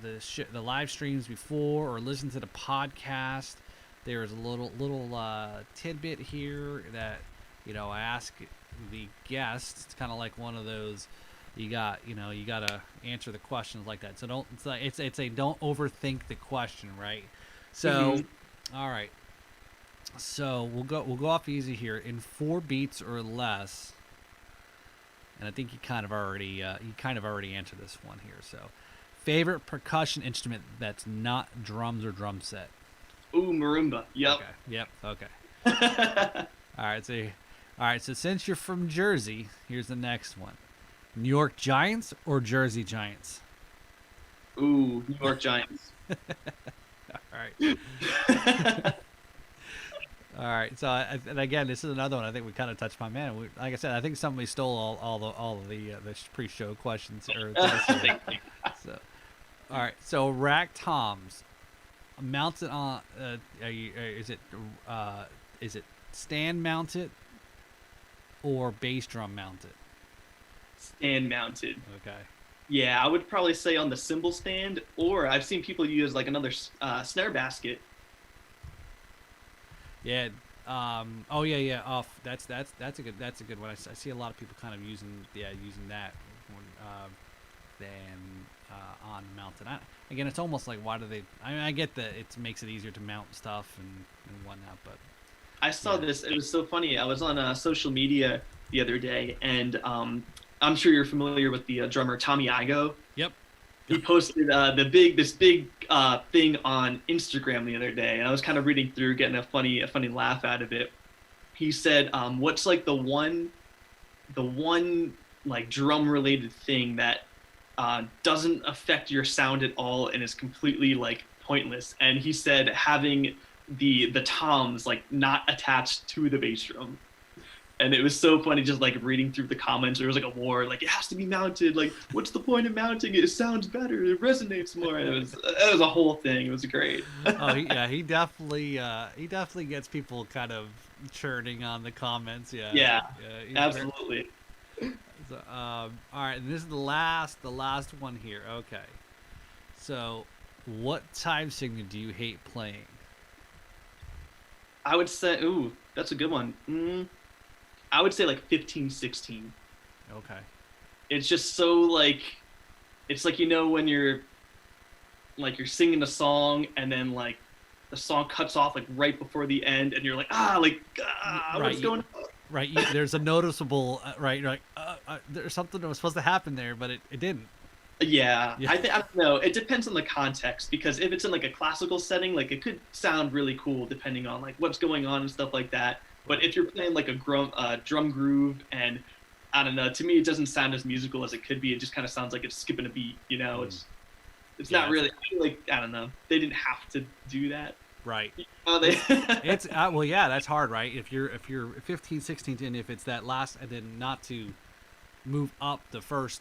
live streams before or listened to the podcast, there's a little tidbit here that I ask the guests. It's kind of like one of those. You got to answer the questions like that. So don't don't overthink the question, right? So all right. So we'll go off easy here in 4 beats or less, and I think you kind of already answered this one here. So, favorite percussion instrument that's not drums or drum set? Ooh, marimba. Yep. Okay. Yep. Okay. All right. So since you're from Jersey, here's the next one: New York Giants or Jersey Giants? Ooh, New York Giants. All right. All right. So, and again, this is another one. I think we kind of touched my man. Like I said, I think somebody stole all the pre-show questions or things here. So, all right. So, rack toms mounted on. Is it stand mounted or bass drum mounted? Stand mounted. Okay. Yeah, I would probably say on the cymbal stand, or I've seen people use like another snare basket. Yeah. Oh yeah, yeah. Off. That's a good one. I see a lot of people kind of using that when, than on mounted. Again, it's almost like why do they? I mean, I get that it makes it easier to mount stuff and whatnot, but I saw this. It was so funny. I was on social media the other day, and I'm sure you're familiar with the drummer Tommy Igoe. Yep. He posted this big thing on Instagram the other day, and I was kind of reading through, getting a funny laugh out of it. He said, "What's like the one like drum related thing that doesn't affect your sound at all and is completely like pointless?" And he said having the toms like not attached to the bass drum. And it was so funny just like reading through the comments. There was like a war, like it has to be mounted. Like, what's the point of mounting it? It sounds better. It resonates more. And it was a whole thing. It was great. Oh he definitely gets people kind of churning on the comments. Yeah, absolutely. So, all right, and this is the last one here. Okay, so what time signature do you hate playing? I would say, ooh, that's a good one. I would say like 15, 16. Okay. It's just so like, it's like, when you're singing a song and then like the song cuts off like right before the end and you're like, right, what's going on? Right. There's a noticeable, right. You're like, there's something that was supposed to happen there, but it didn't. Yeah. I don't know. It depends on the context, because if it's in like a classical setting, like it could sound really cool depending on like what's going on and stuff like that. But if you're playing like a drum groove, and I don't know, to me it doesn't sound as musical as it could be. It just kind of sounds like it's skipping a beat. It's not really. I feel like, I don't know. They didn't have to do that. Right. It's well, yeah, that's hard, right? If you're 15, 16, and if it's that last, and then not to move up the first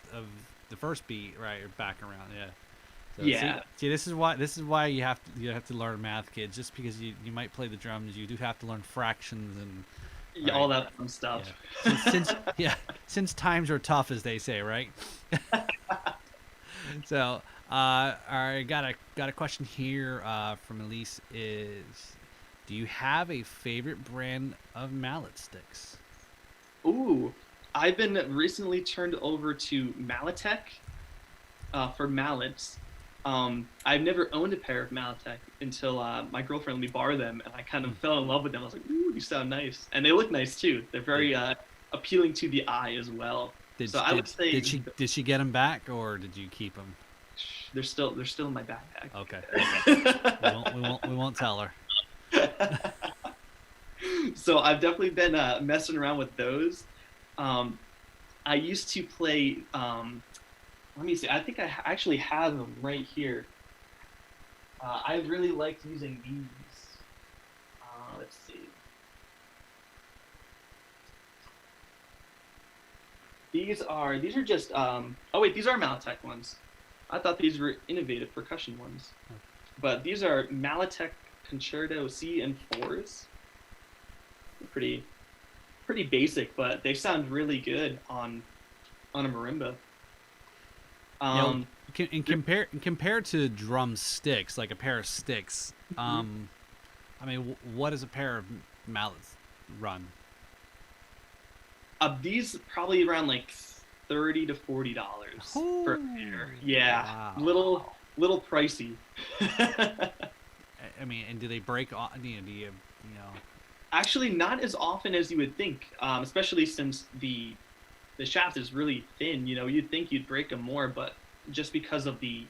beat, right, or back around, yeah. So, yeah. See, this is why you have to learn math, kids. Just because you might play the drums, you do have to learn fractions and all that fun stuff. Yeah. Since times are tough, as they say, right? So, I got a question here from Elise. Is, do you have a favorite brand of mallet sticks? Ooh, I've been recently turned over to Malletech for mallets. I've never owned a pair of Malletech until my girlfriend let me borrow them, and I kind of fell in love with them. I was like, ooh, these sound nice, and they look nice too. They're very appealing to the eye as well. I would say, did she get them back, or did you keep them? They're still in my backpack. Okay. we won't tell her. So I've definitely been messing around with those. I used to play. Let me see. I think I actually have them right here. I really liked using these. Let's see. These are just. Oh wait, these are Malletech ones. I thought these were innovative percussion ones, but these are Malletech Concerto C and 4s. Pretty basic, but they sound really good on a marimba. Compared to drum sticks, like a pair of sticks, I mean, what does a pair of mallets run? These probably around like $30 to $40 per pair. Yeah, wow. little pricey. I mean, and do they break off? Do you Actually, not as often as you would think, especially since the shaft is really thin. You'd think you'd break them more, but just because of the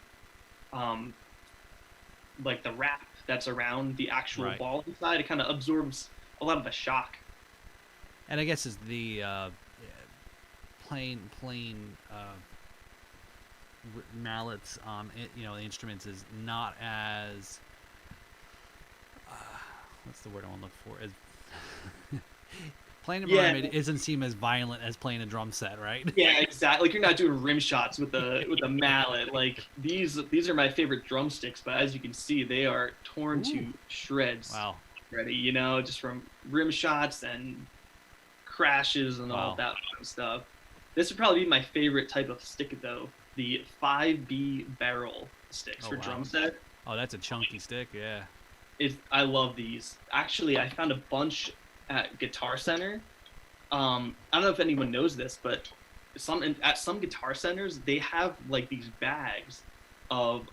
like the wrap that's around the actual ball inside, it kind of absorbs a lot of the shock. And I guess it's the plain mallets, instruments is not as what's the word I want to look for? As playing a marimba doesn't seem as violent as playing a drum set, right? Yeah, exactly. Like you're not doing rim shots with a mallet. Like these are my favorite drumsticks, but as you can see, they are torn to shreds. Wow. Already, just from rim shots and crashes and all that kind of stuff. This would probably be my favorite type of stick, though. The 5B barrel sticks for drum set. Oh, that's a chunky stick, yeah. I love these. Actually, I found a bunch at Guitar Center. I don't know if anyone knows this, but at some guitar centers they have like these bags of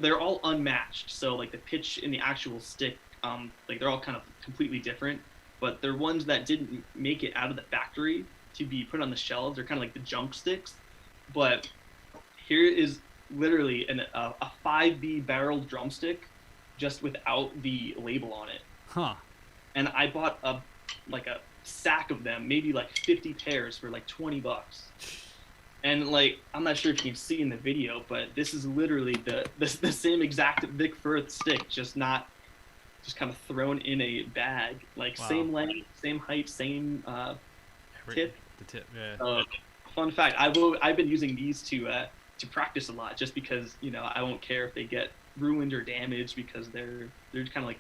they're all unmatched. So like the pitch in the actual stick, like they're all kind of completely different. But they're ones that didn't make it out of the factory to be put on the shelves. They're kind of like the junk sticks. But here is literally a 5B barrel drumstick, just without the label on it. Huh. And I bought a sack of them, maybe like 50 pairs for like $20. And like, I'm not sure if you can see in the video, but this is literally the same exact Vic Firth stick, just kind of thrown in a bag. Like same length, same height, same tip. The tip, yeah. Fun fact, I've been using these to practice a lot, just because I won't care if they get ruined or damaged, because they're kind of like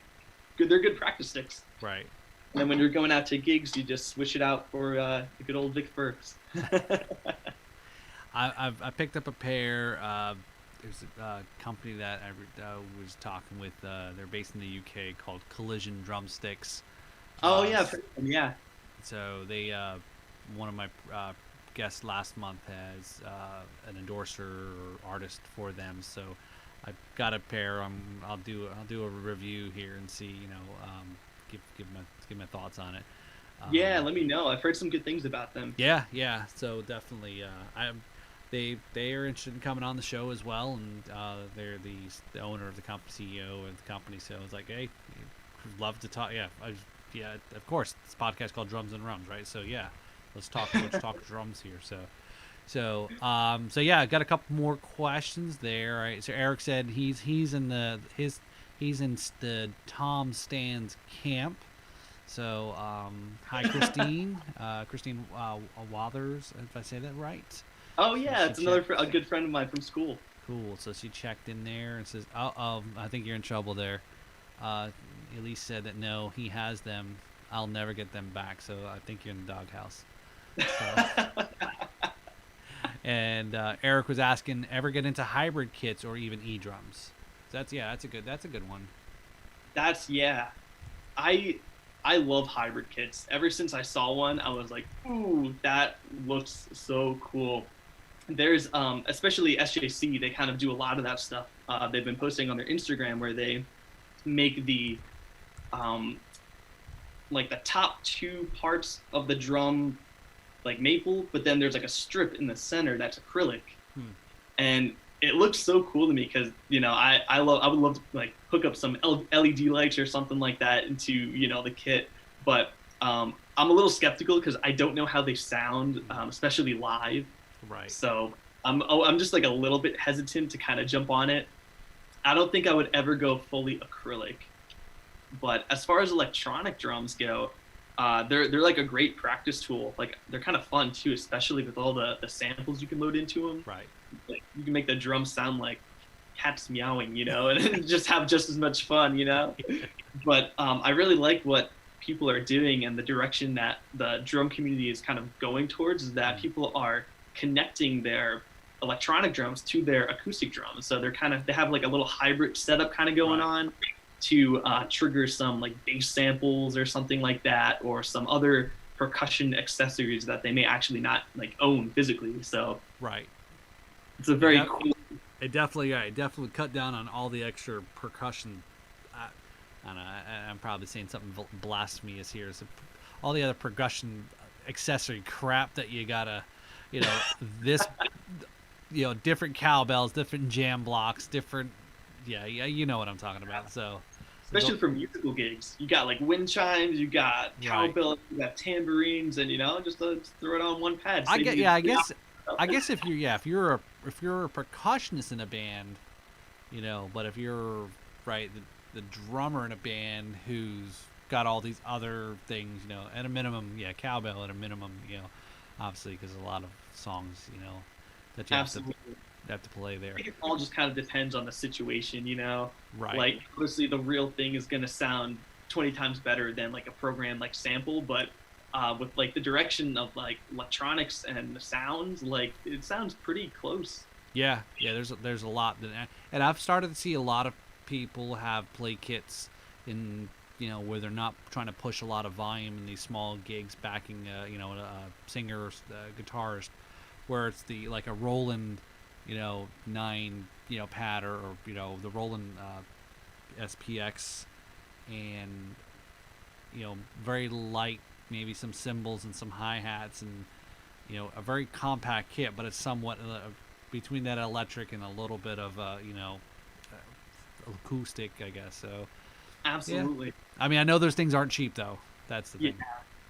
good. They're good practice sticks. Right. And then when you're going out to gigs, you just switch it out for the good old Vic Firths. I picked up a pair. There's a company that I was talking with. They're based in the UK, called Collision Drumsticks. Oh yeah, yeah. So they, one of my guests last month has an endorser or artist for them. So I got a pair. I'll do a review here and see. Give my thoughts on it. Yeah, let me know. I've heard some good things about them. Yeah. So definitely, they are interested in coming on the show as well, and they're the owner of the company, CEO of the company. So I was like, hey, love to talk. Yeah, of course. This podcast called Drums and Rums, right? So yeah, let's talk drums here. So yeah, I got a couple more questions there. Right. So Eric said he's in the Tom Stan's camp. So hi Christine, Christine Wathers, if I say that right. Oh yeah, it's a good friend of mine from school. Cool. So she checked in there and says, "Oh, I think you're in trouble there." Elise said that no, he has them. I'll never get them back. So I think you're in the doghouse. So, and Eric was asking, ever get into hybrid kits or even e-drums? So that's a good one. I love hybrid kits. Ever since I saw one, I was like, ooh, that looks so cool. There's especially SJC, they kind of do a lot of that stuff. They've been posting on their Instagram where they make the like the top two parts of the drum like maple, but then there's like a strip in the center that's acrylic. And it looks so cool to me because I would love to like hook up some LED lights or something like that into the kit, but I'm a little skeptical because I don't know how they sound, especially live. Right. So I'm just like a little bit hesitant to kind of jump on it. I don't think I would ever go fully acrylic, but as far as electronic drums go, they're like a great practice tool. Like they're kind of fun too, especially with all the samples you can load into them. Right. Like, you can make the drum sound like cats meowing, and just have just as much fun, But I really like what people are doing, and the direction that the drum community is kind of going towards is that people are connecting their electronic drums to their acoustic drums. So they have like a little hybrid setup kind of going on to trigger some like bass samples or something like that, or some other percussion accessories that they may actually not like own physically. So right. It's a very cool. It definitely cut down on all the extra percussion. I'm probably saying something blasphemous here. So all the other percussion accessory crap that you gotta, this, different cowbells, different jam blocks, different. Yeah, you know what I'm talking about. So. Especially for musical gigs, you got like wind chimes, you got cowbell, you got tambourines, and just throw it on one pad. I guess I guess if you're a percussionist in a band, you know, but if you're right the drummer in a band who's got all these other things, you know, at a minimum, yeah, cowbell at a minimum, you know, obviously because a lot of songs, you know, that you Absolutely. have to play there. I think it all just kind of depends on the situation, you know. Right. Like obviously the real thing is gonna sound 20 times better than like a program like sample, but with like the direction of like electronics and the sounds, like it sounds pretty close. Yeah, yeah. There's a lot that, and I've started to see a lot of people have play kits in, you know, where they're not trying to push a lot of volume in these small gigs, backing you know, a singer or guitarist, where it's the like a Roland, you know, 9, you know, pad, or you know, the Roland SPX, and you know, very light, maybe some cymbals and some hi hats, and you know, a very compact kit, but it's somewhat between that electric and a little bit of you know, acoustic, I guess. So yeah, Absolutely. I mean, I know those things aren't cheap though. That's the Yeah, thing.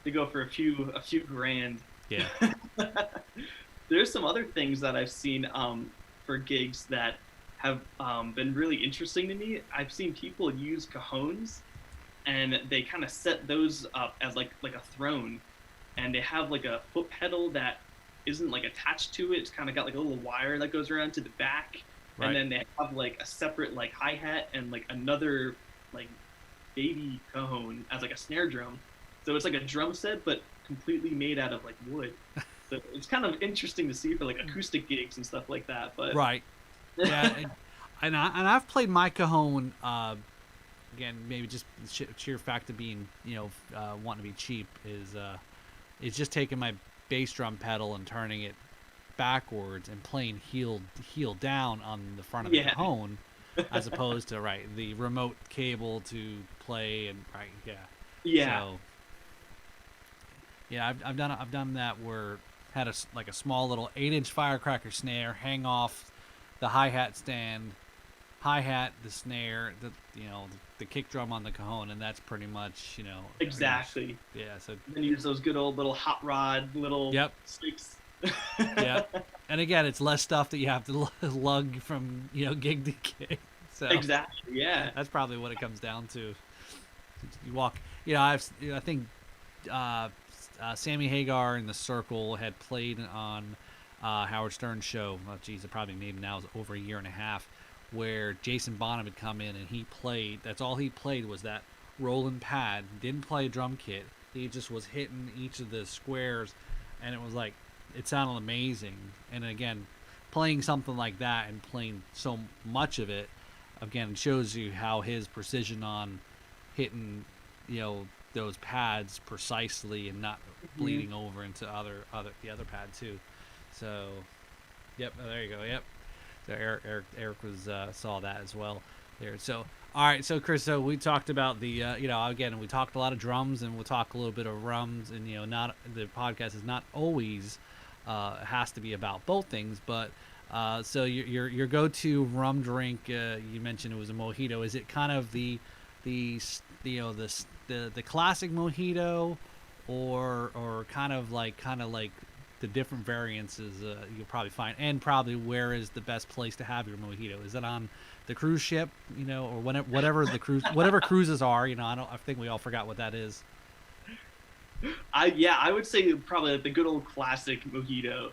to go for a few grand. Yeah. There's some other things that I've seen for gigs that have been really interesting to me. I've seen people use cajones and they kind of set those up as like a throne, and they have like a foot pedal that isn't like attached to it. It's kind of got like a little wire that goes around to the back, and Right. then they have like a separate like hi hat and like another like baby cajon as like a snare drum. So it's like a drum set, but completely made out of like wood. So it's kind of interesting to see for like acoustic gigs and stuff like that. But Right. Yeah. And I've played my cajon. Again, maybe just the sheer fact of being, you know, wanting to be cheap is just taking my bass drum pedal and turning it backwards and playing heel down on the front of the yeah, cajon, as opposed to right the remote cable to play, and right, yeah. yeah, So yeah, I've done that where had like a small little 8-inch firecracker snare hang off the hi hat stand, hi hat, the snare, you know, the kick drum on the cajon, and that's pretty much, you know, pretty much, exactly. yeah. So Then use those good old little hot rod little yep, sticks. yep. And again, it's less stuff that you have to lug from, you know, gig to gig. So Exactly. Yeah. that's probably what it comes down to. You walk, you know, I think uh, Sammy Hagar in the Circle had played on Howard Stern's show. Oh, geez, it probably maybe now is over a year and a half, where Jason Bonham had come in and he played. That's all he played was that Roland pad. Didn't play a drum kit. He just was hitting each of the squares, and it was like it sounded amazing. And again, playing something like that and playing so much of it, again, shows you how his precision on hitting, you know, those pads precisely and not Mhm. bleeding over into the other pad too. So, yep, oh, there you go. Yep. So Eric was saw that as well there. So all right, so Chris, so we talked about the you know, again, we talked a lot of drums, and we'll talk a little bit of Rums, and you know, not the podcast is not always has to be about both things, but so your go-to rum drink, you mentioned it was a mojito. Is it kind of the you know, the classic mojito, or kind of like the different variances you'll probably find, and probably where is the best place to have your mojito? Is it on the cruise ship, you know, or whatever the cruise, whatever cruises are, you know? I think we all forgot what that is. I would say probably like the good old classic mojito.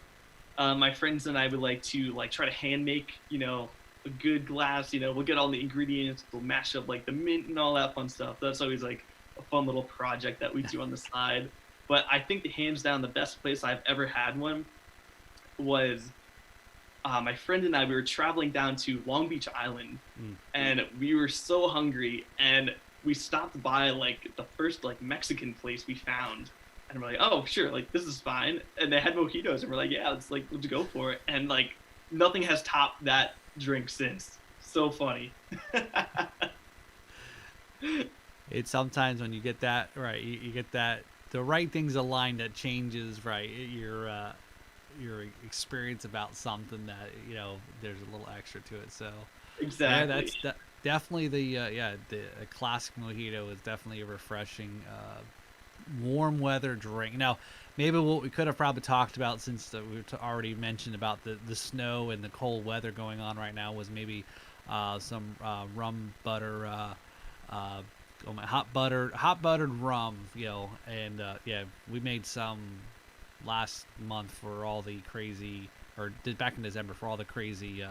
My friends and I would like to like try to hand make, you know, a good glass. You know, we'll get all the ingredients, we'll mash up like the mint and all that fun stuff. That's always like a fun little project that we do on the side. But I think the hands down the best place I've ever had one was my friend and I. We were traveling down to Long Beach Island, Mm. and we were so hungry, and we stopped by like the first like Mexican place we found, and we're like, oh sure, like this is fine, and they had mojitos, and we're like, yeah, let's go for it, and like nothing has topped that drink since. So funny. It's sometimes when you get that right, you get that the right things aligned, that changes right your experience about something, that you know there's a little extra to it. So yeah, Exactly. definitely the yeah, the a classic mojito is definitely a refreshing warm weather drink. Now, maybe what we could have probably talked about, since already mentioned about the snow and the cold weather going on right now, was maybe some rum butter, oh my, hot buttered rum, and yeah, we made some last month for all the crazy, or did back in December for all the crazy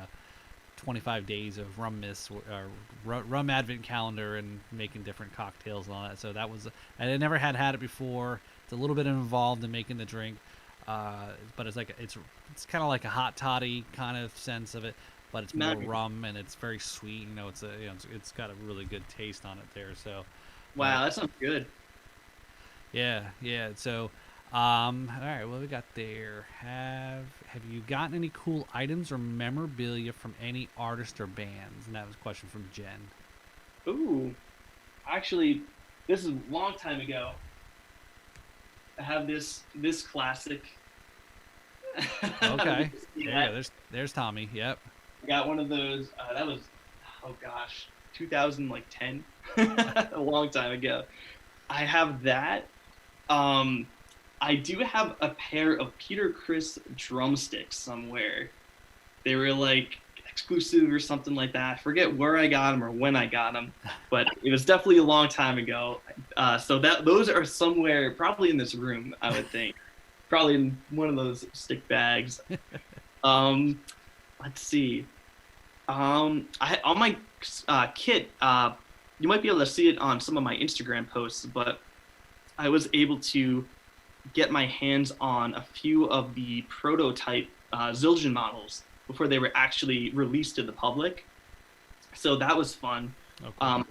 25 days of rum miss, rum advent calendar, and making different cocktails and all that. So that was, and I never had it before. It's a little bit involved in making the drink, but it's kind of like a hot toddy kind of sense of it, but it's more rum and it's very sweet. It's got a really good taste on it there. So, Wow, that sounds good. yeah, yeah. So, all right, what we got there? Have you gotten any cool items or memorabilia from any artist or bands? And that was a question from Jen. Ooh, actually, this is a long time ago. I have this classic. Okay. Yeah, there's Tommy. Yep. I got one of those. That was, oh gosh, 2010, a long time ago. I have that. I do have a pair of Peter Chris drumsticks somewhere. They were like exclusive or something like that. I forget where I got them or when I got them, but it was definitely a long time ago. So those are somewhere, probably in this room, I would think. Probably in one of those stick bags. Let's see. On my kit, you might be able to see it on some of my Instagram posts, but I was able to get my hands on a few of the prototype Zildjian models before they were actually released to the public. So that was fun. Okay.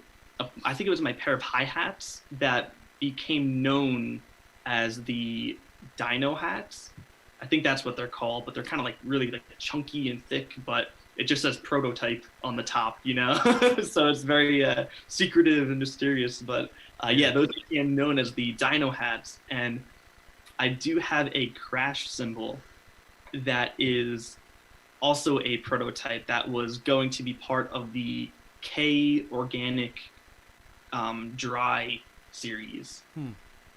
I think it was my pair of hi-hats that became known as the Dino hats. I think that's what they're called, but they're kind of like really like chunky and thick, but it just says prototype on the top, so it's very secretive and mysterious. But yeah, those became known as the Dino hats. And I do have a crash cymbal that is also a prototype that was going to be part of the K Organic Dry series.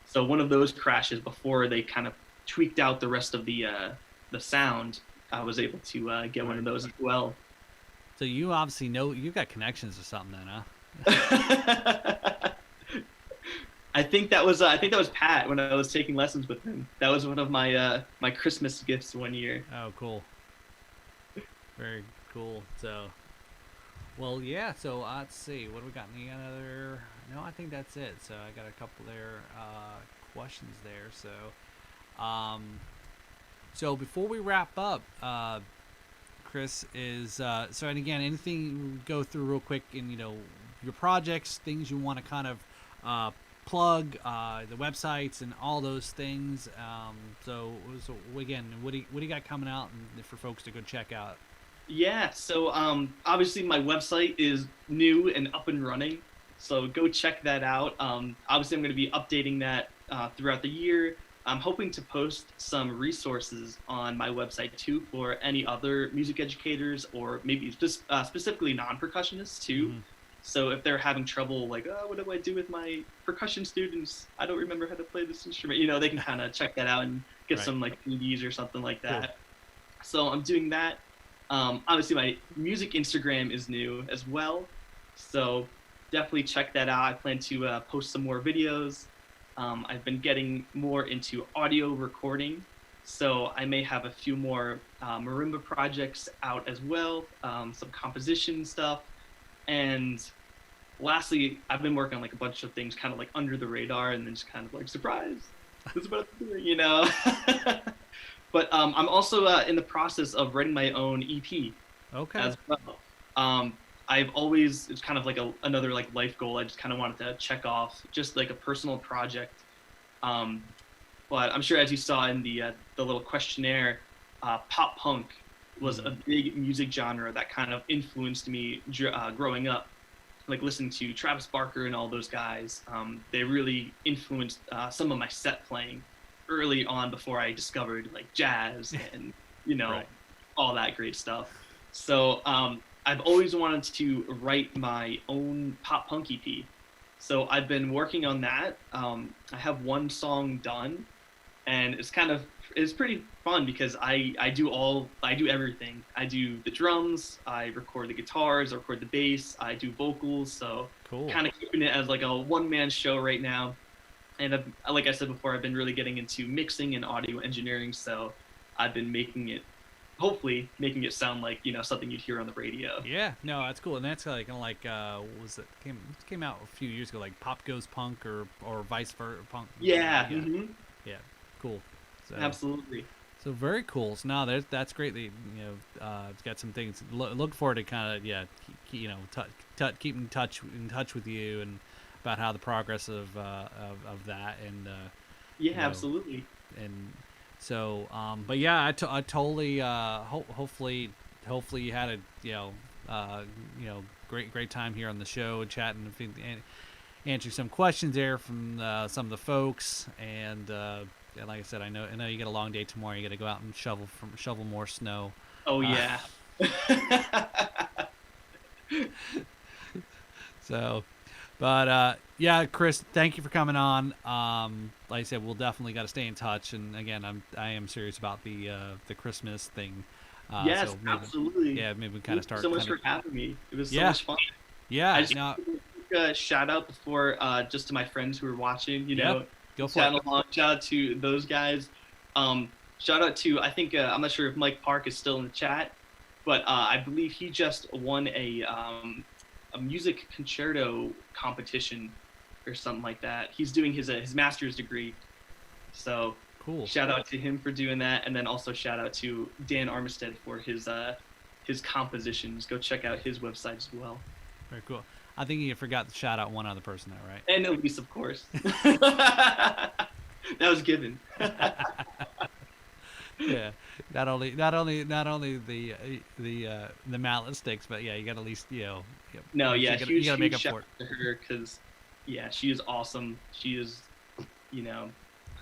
So one of those crashes, before they kind of tweaked out the rest of the sound, I was able to get one of those as well. So you obviously know, you've got connections or something then, huh? I think that was Pat when I was taking lessons with him. That was one of my my Christmas gifts one year. Oh, cool. Very cool. So, well, yeah. So let's see. What do we got? Any other? No, I think that's it. So I got a couple there questions there. So, so before we wrap up, Chris, is so, and again, anything go through real quick in your projects, things you want to kind of plug, the websites and all those things. So again, what do you got coming out and for folks to go check out? Yeah, so obviously my website is new and up and running, so go check that out. Obviously I'm going to be updating that throughout the year. I'm hoping to post some resources on my website too for any other music educators, or maybe just specifically non-percussionists too. Mm-hmm. So if they're having trouble, like, oh, what do I do with my percussion students? I don't remember how to play this instrument. They can kind of check that out and get some like CDs or something like that. Cool. So I'm doing that. Obviously my music Instagram is new as well. So definitely check that out. I plan to post some more videos. I've been getting more into audio recording. So I may have a few more marimba projects out as well, some composition stuff. And lastly, I've been working on like a bunch of things kind of like under the radar, and then just kind of like, surprise, this is what I'm doing, But I'm also in the process of writing my own EP as well. It's kind of like another like life goal. I just kind of wanted to check off, just like a personal project. But I'm sure, as you saw in the little questionnaire, pop punk was a big music genre that kind of influenced me growing up, like listening to Travis Barker and all those guys. They really influenced some of my set playing early on, before I discovered like jazz and all that great stuff. So I've always wanted to write my own pop punk EP. So I've been working on that. I have one song done, and it's pretty fun because I do everything. I do the drums, I record the guitars, I record the bass, I do vocals. So Cool. kind of keeping it as like a one man show right now. And like I said before, I've been really getting into mixing and audio engineering. So I've been hopefully making it sound like something you'd hear on the radio. Yeah, no, that's cool, and that's like kind of like was it came out a few years ago, like Pop Goes Punk or vice versa, punk. Yeah. Yeah, Hmm. yeah, cool. So Absolutely. so very cool. So now that's great. That it's got some things. Look forward to kind of keep in touch with you and about how the progress of that and Yeah, you know absolutely. and so but yeah, I totally hopefully you had a great time here on the show and chatting and answering some questions there from some of the folks and like I said, I know you got a long day tomorrow. You got to go out and shovel more snow. Oh uh, yeah. so but yeah, Chris, thank you for coming on. Like I said, we'll definitely got to stay in touch. And again, I am serious about the Christmas thing. Yes, So maybe, absolutely. yeah, maybe we kind Thank of you start. so much Kind for of, having me. It was so yeah, much fun. I yeah. just No, want to give a shout out before, just to my friends who are watching. yep. Go for Chatting it. along. Shout out to those guys. Shout out to I think I'm not sure if Mike Park is still in the chat, but I believe he just won a music concerto competition or something like that. He's doing his master's degree. So Cool. shout out to him for doing that, and then also shout out to Dan Armistead for his compositions. Go check out his website as well. Very cool. I think you forgot to shout out one other person there, right? And Elise, of course. That was given. Yeah. Not only the mallet sticks, but yeah, you got at least No, yeah, you gotta make huge up shout for it. out to her because, yeah, she is awesome. She is,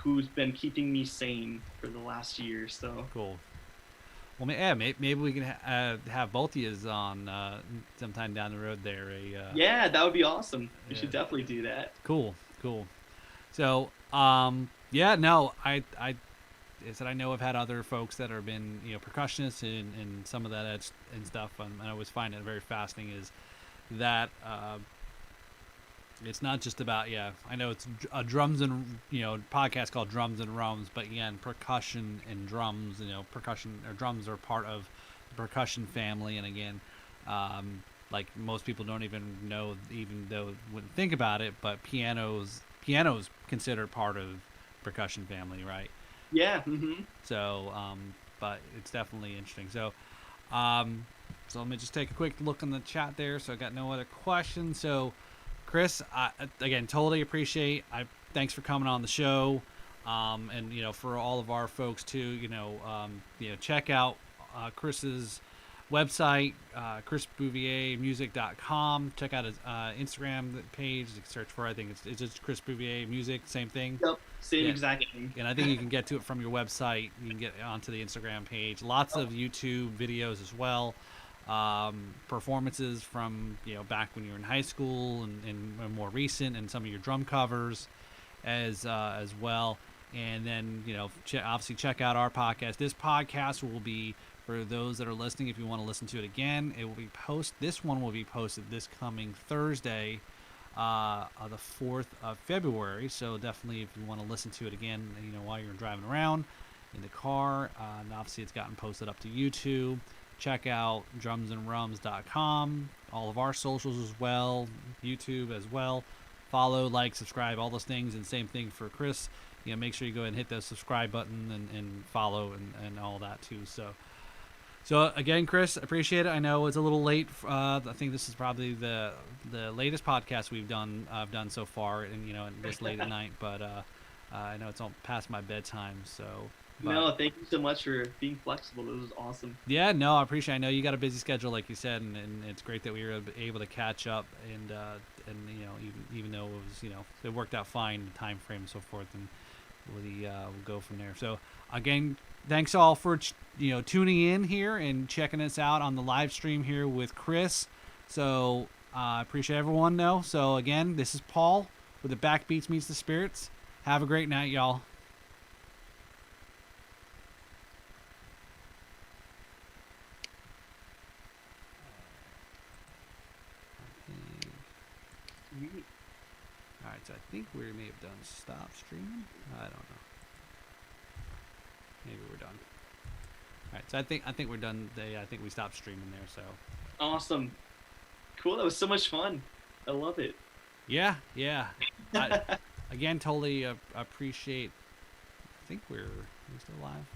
who's been keeping me sane for the last year. So Cool. Well, yeah, maybe we can have both of you on sometime down the road there. yeah, that would be awesome. We Yeah. should definitely do that. Cool. So, yeah, no, I said I know I've had other folks that have been percussionists and some of that and stuff, and I always find it very fascinating is that it's not just about I know it's a drums and podcast called Drums and Rums, but again, percussion and drums, percussion or drums are part of the percussion family, and again, like most people don't even know, even though wouldn't think about it, but piano's considered part of percussion family, right? Yeah. Hmm. So, but it's definitely interesting. So, so let me just take a quick look in the chat there. So I got no other questions. So, Chris, again, totally appreciate. Thanks for coming on the show, and for all of our folks too. Check out Chris's website, chrisbouviermusic.com. Check out his Instagram page. Search for, I think it's just Chris Bouvier Music, same thing. Yep. Same Yeah. exact thing. And I think you can get to it from your website. You can get onto the Instagram page. Lots of YouTube videos as well. Performances from back when you were in high school and more recent, and some of your drum covers as well. And then obviously check out our podcast. This podcast will be, for those that are listening, if you want to listen to it again, it will be this one will be posted this coming Thursday, the 4th of February. So definitely, if you want to listen to it again, while you're driving around in the car, and obviously it's gotten posted up to YouTube. Check out drumsandrums.com, all of our socials as well, YouTube as well. Follow, like, subscribe, all those things, and same thing for Chris. Make sure you go ahead and hit the subscribe button and follow and all that too. So again, Chris, appreciate it. I know it's a little late. I think this is probably the latest podcast I've done so far, and this late at night. But I know it's all past my bedtime. So No, thank you so much for being flexible. This was awesome. yeah, no, I appreciate it. I know you got a busy schedule, like you said, and it's great that we were able to catch up and even though it was it worked out fine, the time frame and so forth, and we'll go from there. So again, thanks all for tuning in here and checking us out on the live stream here with Chris. So I appreciate everyone, though. So, again, this is Paul with the Backbeats Meets the Spirits. Have a great night, y'all. Alright, so I think we may have done stop streaming. I don't know. Maybe we're done. Alright, so I think we're done. I think we stopped streaming there, so. Awesome. Cool. That was so much fun. I love it. Yeah. Again, totally appreciate. I think we're still live.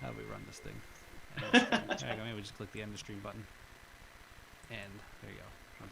How do we run this thing? There you go. Maybe we just click the end of stream button. And there you go.